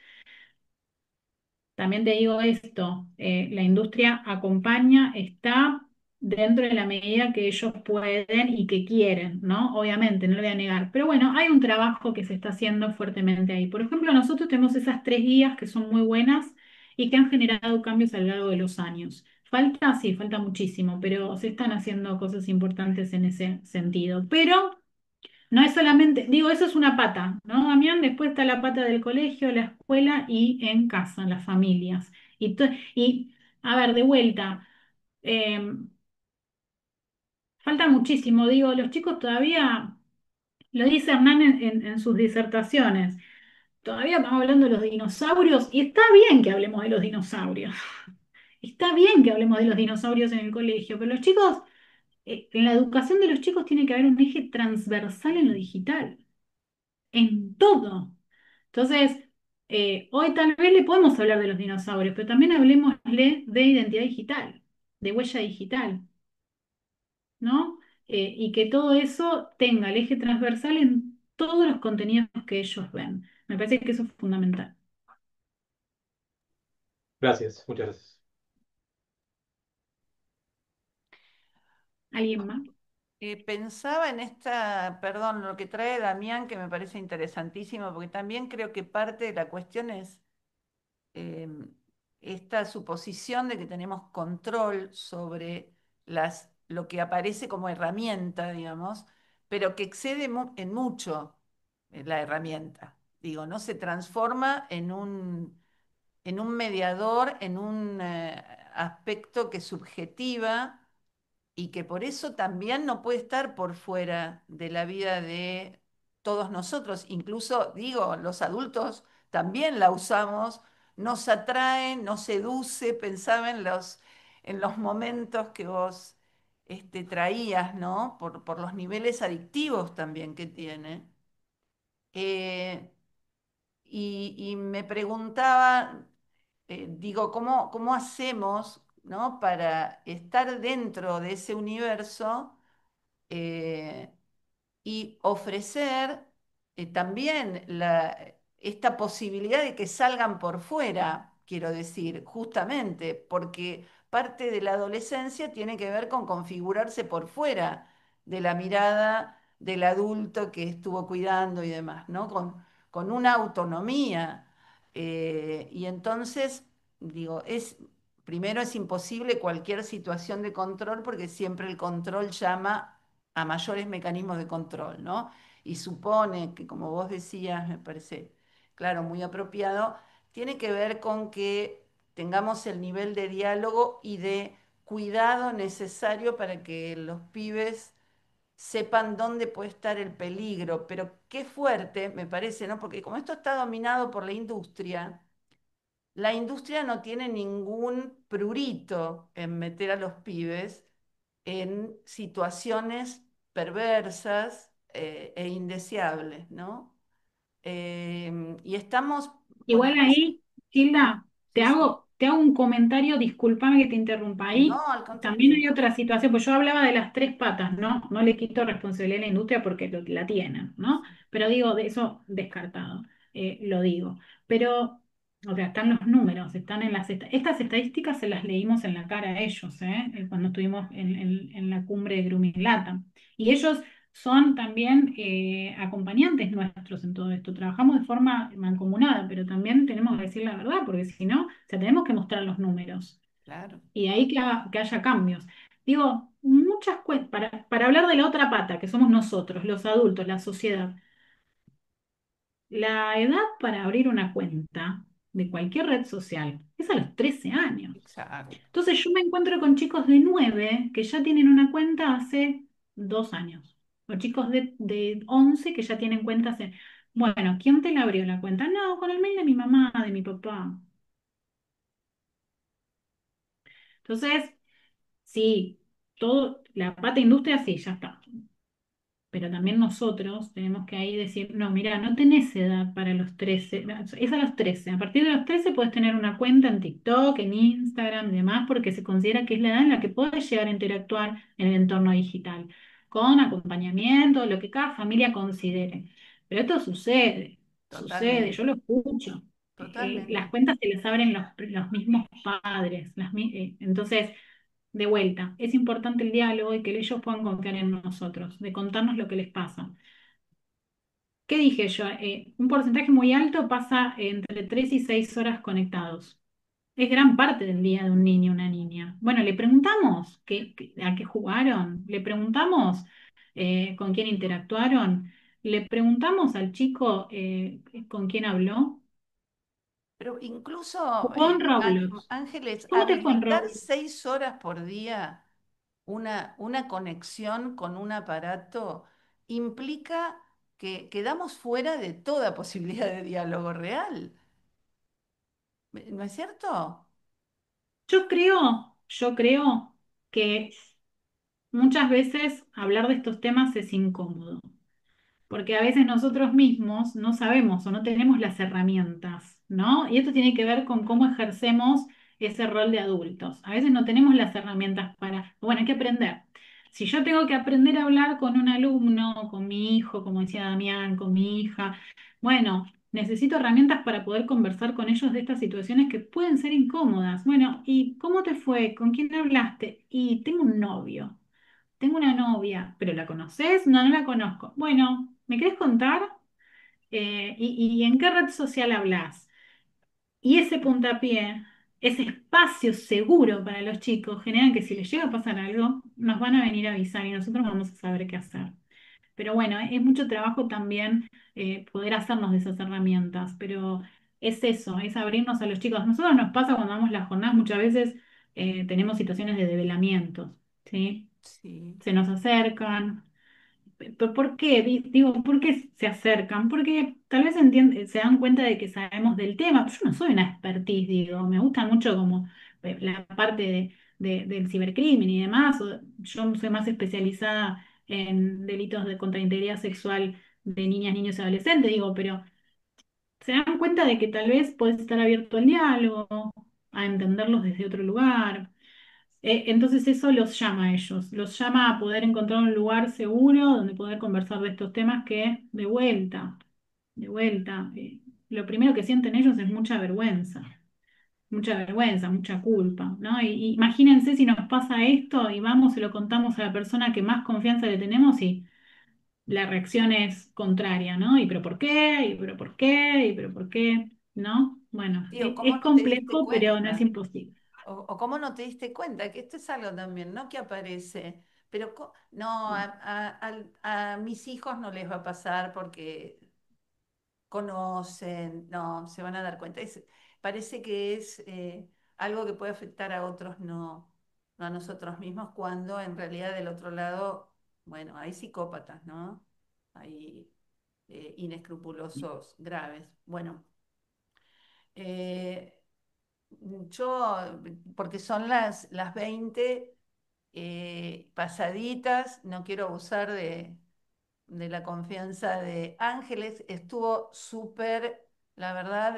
También te digo esto, la industria acompaña, está dentro de la medida que ellos pueden y que quieren, ¿no? Obviamente, no lo voy a negar. Pero bueno, hay un trabajo que se está haciendo fuertemente ahí. Por ejemplo, nosotros tenemos esas 3 guías que son muy buenas y que han generado cambios a lo largo de los años. Falta, sí, falta muchísimo, pero se están haciendo cosas importantes en ese sentido. Pero no es solamente, digo, eso es una pata, ¿no, Damián? Después está la pata del colegio, la escuela y en casa, las familias. Y a ver, de vuelta, eh, falta muchísimo, digo, los chicos todavía, lo dice Hernán en sus disertaciones, todavía estamos hablando de los dinosaurios y está bien que hablemos de los dinosaurios, está bien que hablemos de los dinosaurios en el colegio, pero los chicos, en la educación de los chicos tiene que haber un eje transversal en lo digital, en todo. Entonces, hoy tal vez le podemos hablar de los dinosaurios, pero también hablemosle de identidad digital, de huella digital, ¿no? Y que todo eso tenga el eje transversal en todos los contenidos que ellos ven. Me parece que eso es fundamental. Gracias, muchas gracias. ¿Alguien más? Pensaba en perdón, lo que trae Damián, que me parece interesantísimo, porque también creo que parte de la cuestión es eh, esta suposición de que tenemos control sobre lo que aparece como herramienta, digamos, pero que excede en mucho la herramienta. Digo, no se transforma en un mediador, en un aspecto que subjetiva y que por eso también no puede estar por fuera de la vida de todos nosotros. Incluso, digo, los adultos también la usamos, nos atrae, nos seduce, pensaba en los momentos que vos traías, ¿no? Por los niveles adictivos también que tiene. Eh, y me preguntaba, digo, ¿cómo hacemos, ¿no? Para estar dentro de ese universo eh, y ofrecer también esta posibilidad de que salgan por fuera, quiero decir, justamente, porque parte de la adolescencia tiene que ver con configurarse por fuera de la mirada del adulto que estuvo cuidando y demás, ¿no? Con una autonomía. Y entonces, digo, primero es imposible cualquier situación de control porque siempre el control llama a mayores mecanismos de control, ¿no? Y supone que, como vos decías, me parece, claro, muy apropiado, tiene que ver con que tengamos el nivel de diálogo y de cuidado necesario para que los pibes sepan dónde puede estar el peligro. Pero qué fuerte, me parece, ¿no? Porque como esto está dominado por la industria no tiene ningún prurito en meter a los pibes en situaciones perversas e indeseables, ¿no? Y estamos, bueno, Igual ahí, Hilda, te sí, sí, hago, te hago un comentario, discúlpame que te interrumpa. no, Ahí al también contrario, hay otra situación, pues yo hablaba de las 3 patas, ¿no? No le quito responsabilidad a la industria porque la tienen, ¿no? Pero digo, de eso descartado, lo digo. Pero, o sea, están los números, están en estas estadísticas se las leímos en la cara a ellos, ¿eh? Cuando estuvimos en la cumbre de Grooming Latam. Y ellos son también acompañantes nuestros en todo esto. Trabajamos de forma mancomunada, pero también tenemos que decir la verdad, porque si no, o sea, tenemos que mostrar los números claro, y de ahí que haya cambios. Digo, para hablar de la otra pata, que somos nosotros, los adultos, la sociedad, la edad para abrir una cuenta de cualquier red social es a los 13 años. exacto. Entonces yo me encuentro con chicos de 9 que ya tienen una cuenta hace 2 años. O chicos de 11 que ya tienen cuenta hace... Bueno, ¿quién te la abrió la cuenta? No, con el mail de mi mamá, de mi papá. Entonces, sí, la pata industria sí, ya está. Pero también nosotros tenemos que ahí decir, no, mira, no tenés edad para los 13, es a los 13. A partir de los 13 puedes tener una cuenta en TikTok, en Instagram y demás, porque se considera que es la edad en la que puedes llegar a interactuar en el entorno digital. con acompañamiento, lo que cada familia considere. Pero esto sucede, Totalmente, yo lo escucho. Las totalmente. cuentas se las abren los mismos padres. Entonces, de vuelta, es importante el diálogo y que ellos puedan confiar en nosotros, de contarnos lo que les pasa. ¿Qué dije yo? Un porcentaje muy alto pasa entre 3 y 6 horas conectados. Es gran parte del día de un niño o una niña. Bueno, le preguntamos a qué jugaron, le preguntamos con quién interactuaron, le preguntamos al chico con quién habló. Pero incluso, Jugó en Roblox. Ángeles, ¿Cómo te fue en habilitar Roblox? 6 horas por día una conexión con un aparato implica que quedamos fuera de toda posibilidad de diálogo real. ¿No es cierto? Yo creo que muchas veces hablar de estos temas es incómodo. Porque a veces nosotros mismos no sabemos o no tenemos las herramientas, ¿no? Y esto tiene que ver con cómo ejercemos ese rol de adultos. A veces no tenemos las herramientas bueno, hay que aprender. Si yo tengo que aprender a hablar con un alumno, con mi hijo, como decía Damián, con mi hija, bueno, necesito herramientas para poder conversar con ellos de estas situaciones que pueden ser incómodas. Bueno, ¿y cómo te fue? ¿Con quién hablaste? Y tengo un novio. Tengo una novia, ¿pero la conoces? No, no la conozco. Bueno, ¿me querés contar? ¿Y en qué red social hablas? Y ese puntapié, ese espacio seguro para los chicos, generan que si les llega a pasar algo, nos van a venir a avisar y nosotros vamos a saber qué hacer. Pero bueno, es mucho trabajo también poder hacernos de esas herramientas, pero es eso, es abrirnos a los chicos. A nosotros nos pasa cuando damos las jornadas, muchas veces tenemos situaciones de develamientos, ¿sí? Sí. Se nos acercan. ¿Por qué? Digo, ¿por qué se acercan? Porque tal vez se dan cuenta de que sabemos del tema. Yo no soy una expertise, digo, me gusta mucho como la parte del cibercrimen y demás. Yo soy más especializada en delitos contra la integridad sexual de niñas, niños y adolescentes, digo, pero se dan cuenta de que tal vez puedes estar abierto al diálogo, a entenderlos desde otro lugar. Entonces eso los llama a ellos, los llama a poder encontrar un lugar seguro donde poder conversar de estos temas que de vuelta, lo primero que sienten ellos es mucha vergüenza, mucha culpa, ¿no? Y imagínense si nos pasa esto y vamos y lo contamos a la persona que más confianza le tenemos y la reacción es contraria, ¿no? ¿Y pero por qué? ¿Y pero por qué? ¿Y pero por qué? ¿No? Bueno, Digo, ¿cómo es no te diste complejo, pero no es cuenta? imposible. O cómo no te diste cuenta, que esto es algo también, ¿no? Que aparece. Pero no, a mis hijos no les va a pasar porque conocen, no, se van a dar cuenta. Parece que es algo que puede afectar a otros, no, no a nosotros mismos, cuando en realidad del otro lado, bueno, hay psicópatas, ¿no? Hay inescrupulosos graves. Bueno, eh, yo, porque son las 20 pasaditas, no quiero abusar de la confianza de Ángeles, estuvo súper, la verdad,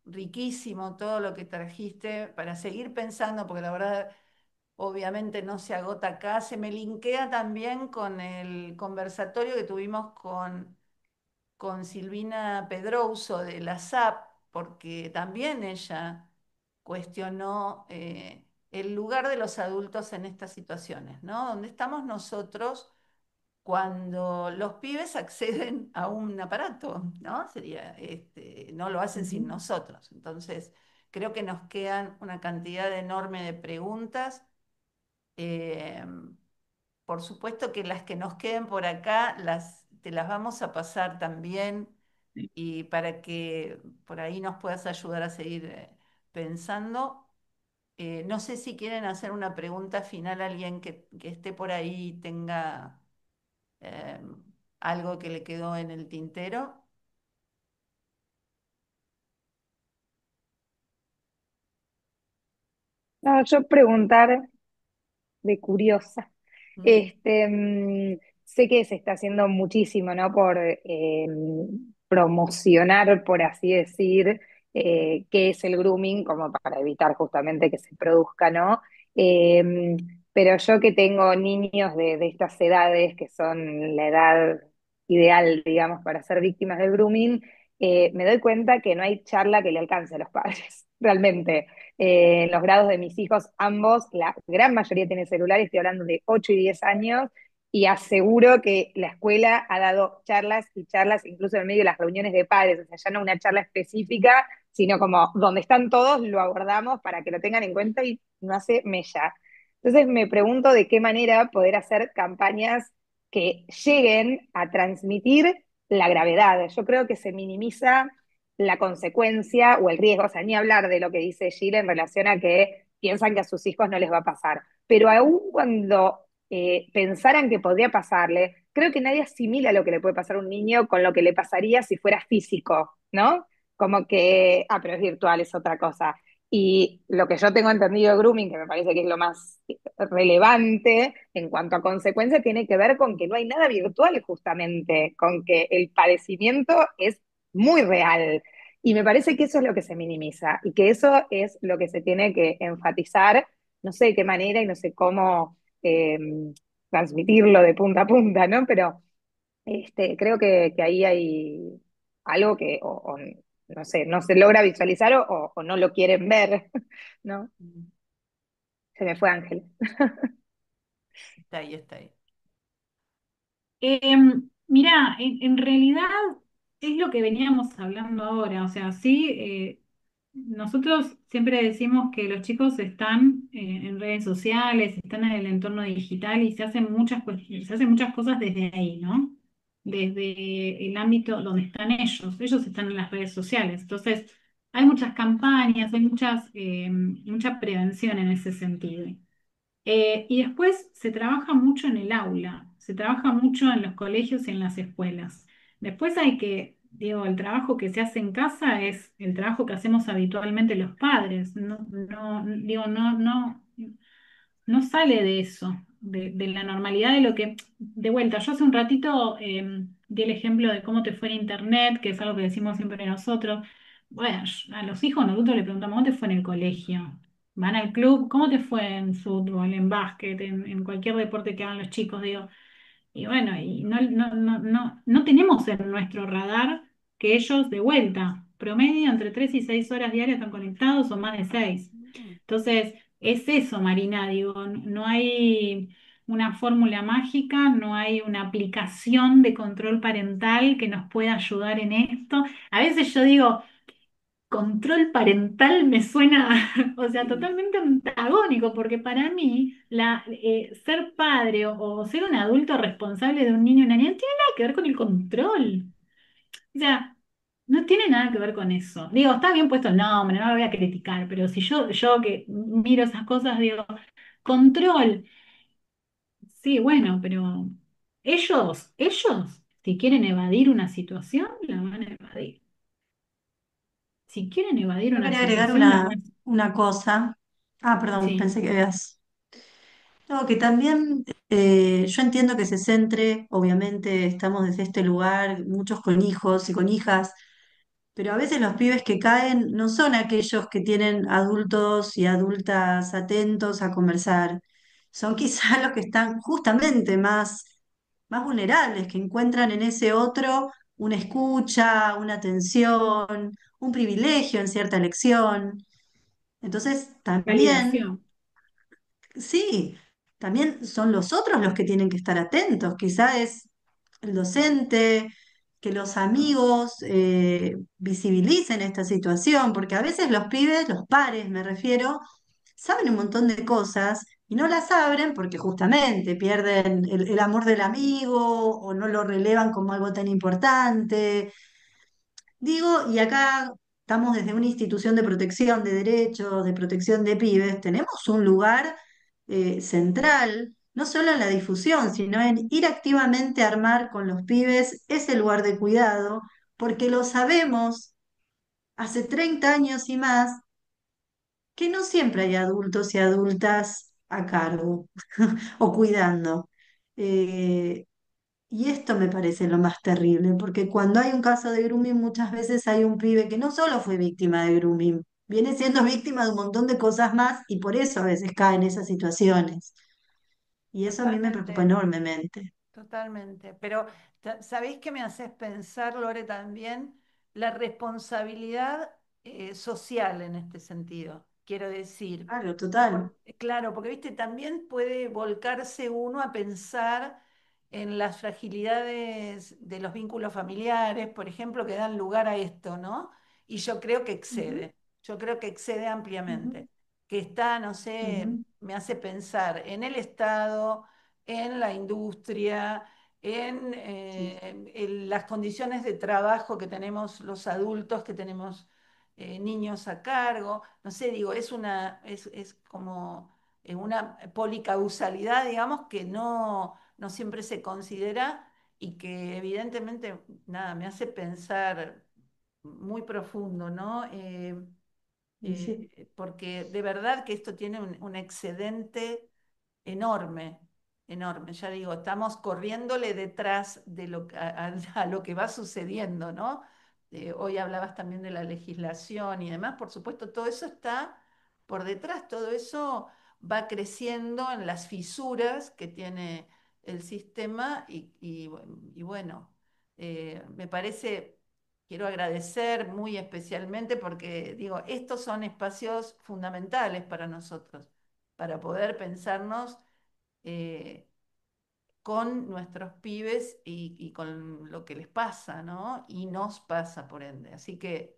riquísimo todo lo que trajiste para seguir pensando, porque la verdad, obviamente no se agota acá, se me linkea también con el conversatorio que tuvimos con Silvina Pedrouso de la SAP, porque también ella cuestionó el lugar de los adultos en estas situaciones, ¿no? Donde estamos nosotros cuando los pibes acceden a un aparato, ¿no? Sería, no lo hacen sin Ujú. nosotros. Entonces, creo que nos quedan una cantidad enorme de preguntas. Eh, por supuesto que las que nos queden por acá, te las vamos a pasar también y para que por ahí nos puedas ayudar a seguir pensando. No sé si quieren hacer una pregunta final a alguien que esté por ahí y tenga eh, algo que le quedó en el tintero. No, yo preguntar de curiosa. Mm. Este, sé que se está haciendo muchísimo, ¿no? Por promocionar, por así decir, qué es el grooming, como para evitar justamente que se produzca, ¿no? Eh, pero yo que tengo niños de estas edades, que son la edad ideal, digamos, para ser víctimas del grooming, me doy cuenta que no hay charla que le alcance a los padres, realmente. En los grados de mis hijos, ambos, la gran mayoría tiene celular, estoy hablando de 8 y 10 años, y aseguro que la escuela ha dado charlas y charlas, incluso en medio de las reuniones de padres, o sea, ya no una charla específica, sino como donde están todos lo abordamos para que lo tengan en cuenta y no hace mella. Entonces me pregunto de qué manera poder hacer campañas que lleguen a transmitir la gravedad. Yo creo que se minimiza la consecuencia o el riesgo, o sea, ni hablar de lo que dice Gilles en relación a que piensan que a sus hijos no les va a pasar. Pero aún cuando pensaran que podría pasarle, creo que nadie asimila lo que le puede pasar a un niño con lo que le pasaría si fuera físico, ¿no? Como que, ah, pero es virtual, es otra cosa. Y lo que yo tengo entendido de grooming, que me parece que es lo más relevante en cuanto a consecuencia, tiene que ver con que no hay nada virtual justamente, con que el padecimiento es muy real. Y me parece que eso es lo que se minimiza y que eso es lo que se tiene que enfatizar, no sé de qué manera y no sé cómo eh, transmitirlo de punta a punta, ¿no? Pero creo que ahí hay algo que o no sé, no se logra visualizar o no lo quieren ver, ¿no? Se me fue Ángel. Está ahí, está ahí. Mirá, en realidad es lo que veníamos hablando ahora, o sea, sí, nosotros siempre decimos que los chicos están en redes sociales, están en el entorno digital y se hacen muchas cosas desde ahí, ¿no? Desde el ámbito donde están ellos están en las redes sociales, entonces hay muchas campañas, hay mucha prevención en ese sentido. Y después se trabaja mucho en el aula, se trabaja mucho en los colegios y en las escuelas. Después digo, el trabajo que se hace en casa es el trabajo que hacemos habitualmente los padres. Digo, no sale de eso, de la normalidad de lo que, de vuelta, yo hace un ratito di el ejemplo de cómo te fue en internet, que es algo que decimos siempre nosotros. Bueno, a los hijos nosotros le preguntamos, ¿cómo te fue en el colegio? ¿Van al club? ¿Cómo te fue en fútbol, en básquet, en cualquier deporte que hagan los chicos? Digo, y bueno, y no tenemos en nuestro radar que ellos de vuelta, promedio entre 3 y 6 horas diarias están conectados o más de 6. Mm. Entonces, es eso, Marina, digo, no hay una fórmula mágica, no hay una aplicación de control parental que nos pueda ayudar en esto. A veces yo digo, control parental me suena, o sea, totalmente antagónico, porque para mí ser padre o ser un adulto responsable de un niño o una niña no tiene nada que ver con el control. O sea, no tiene nada que ver con eso. Digo, está bien puesto el nombre, no lo voy a criticar, pero si yo que miro esas cosas, digo, control, sí, bueno, pero si quieren evadir una situación, la van a evadir. Si quieren evadir Yo una quería agregar situación, la van una cosa. Ah, perdón, Sí, pensé que habías. No, que también yo entiendo que se centre, obviamente estamos desde este lugar, muchos con hijos y con hijas, pero a veces los pibes que caen no son aquellos que tienen adultos y adultas atentos a conversar, son quizás los que están justamente más vulnerables, que encuentran en ese otro una escucha, una atención, un privilegio en cierta elección. Entonces, también validación. sí, también son los otros los que tienen que estar atentos. Quizá es el docente, que los amigos visibilicen esta situación, porque a veces los pibes, los pares me refiero, saben un montón de cosas y no las abren porque justamente pierden el amor del amigo o no lo relevan como algo tan importante. Digo, y acá estamos desde una institución de protección de derechos, de protección de pibes, tenemos un lugar central, no solo en la difusión, sino en ir activamente a armar con los pibes ese lugar de cuidado, porque lo sabemos hace 30 años y más que no siempre hay adultos y adultas a cargo o cuidando. Eh, y esto me parece lo más terrible, porque cuando hay un caso de grooming, muchas veces hay un pibe que no solo fue víctima de grooming, viene siendo víctima de un montón de cosas más y por eso a veces cae en esas situaciones. Y eso a mí me preocupa Totalmente. enormemente. Totalmente, pero ¿sabéis que me haces pensar, Lore, también la responsabilidad social en este sentido? Quiero decir, Claro, total. claro, porque viste, también puede volcarse uno a pensar en las fragilidades de los vínculos familiares, por ejemplo, que dan lugar a esto, ¿no? Y Ujú, yo creo que excede ujú, ampliamente, que está, no sé, ujú. me hace pensar en el Estado, en la industria, Sí, en las condiciones de trabajo que tenemos los adultos, que tenemos niños a cargo, no sé, digo, es como una policausalidad, digamos, que no siempre se considera y que evidentemente, nada, me hace pensar muy profundo, ¿no? y sí, Porque de verdad que esto tiene un excedente enorme, enorme. Ya digo, estamos corriéndole detrás de a lo que va sucediendo, ¿no? Hoy hablabas también de la legislación y demás, por supuesto, todo eso está por detrás, todo eso va creciendo en las fisuras que tiene el sistema y bueno, me parece, quiero agradecer muy especialmente porque digo, estos son espacios fundamentales para nosotros, para poder pensarnos eh, con nuestros pibes y con lo que les pasa, ¿no? Y nos pasa por ende. Así que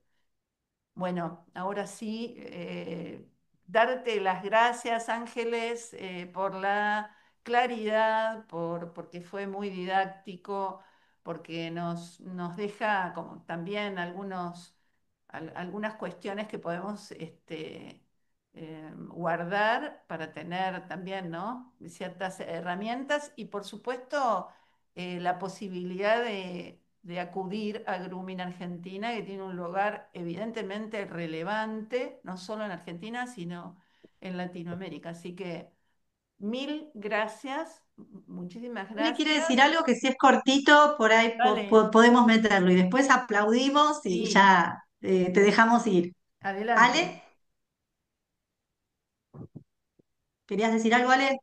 bueno, ahora sí, darte las gracias, Ángeles, por la claridad, porque fue muy didáctico, porque nos deja como también algunas cuestiones que podemos guardar para tener también, ¿no? Ciertas herramientas y por supuesto la posibilidad de acudir a Grooming Argentina, que tiene un lugar evidentemente relevante, no solo en Argentina, sino en Latinoamérica. Así que mil gracias, muchísimas le quiere gracias. decir algo que si es cortito, por ahí Dale, podemos meterlo y después aplaudimos y sí, ya te dejamos ir. adelante. Ale, ¿querías decir algo, Ale?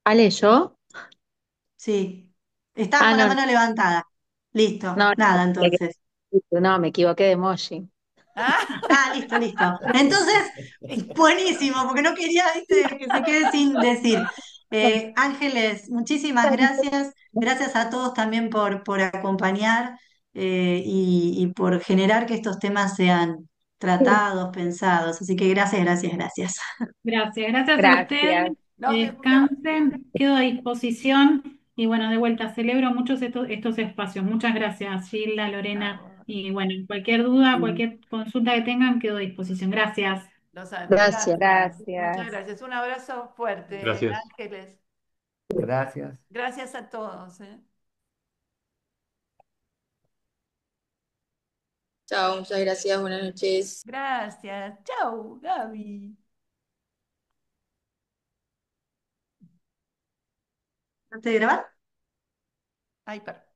Ale, ¿yo? Sí, estabas Ah, con la no, mano levantada. no, Listo, no, nada, entonces. no, me equivoqué de emoji. Ah, Ah, listo, listo. Entonces, buenísimo, porque no quería, viste, que se quede sin decir. Ángeles, muchísimas gracias. Gracias a todos también por acompañar y por generar que estos temas sean tratados, pensados. Así que gracias, gracias, gracias. Gracias, gracias a ustedes. Gracias. no, Que descansen, quedo a disposición y bueno, de vuelta, celebro muchos estos espacios. Muchas gracias, Gilda, Lorena, no, y bueno, cualquier duda, cualquier consulta que tengan, quedo a disposición. Gracias. Gracias. gracias, muchas Gracias. gracias. Un abrazo fuerte, Gracias. Ángeles. Gracias. Gracias a todos. Chao, muchas gracias, buenas noches. Gracias. Chau, Gaby. ¿Antes de grabar? Ay, perdón.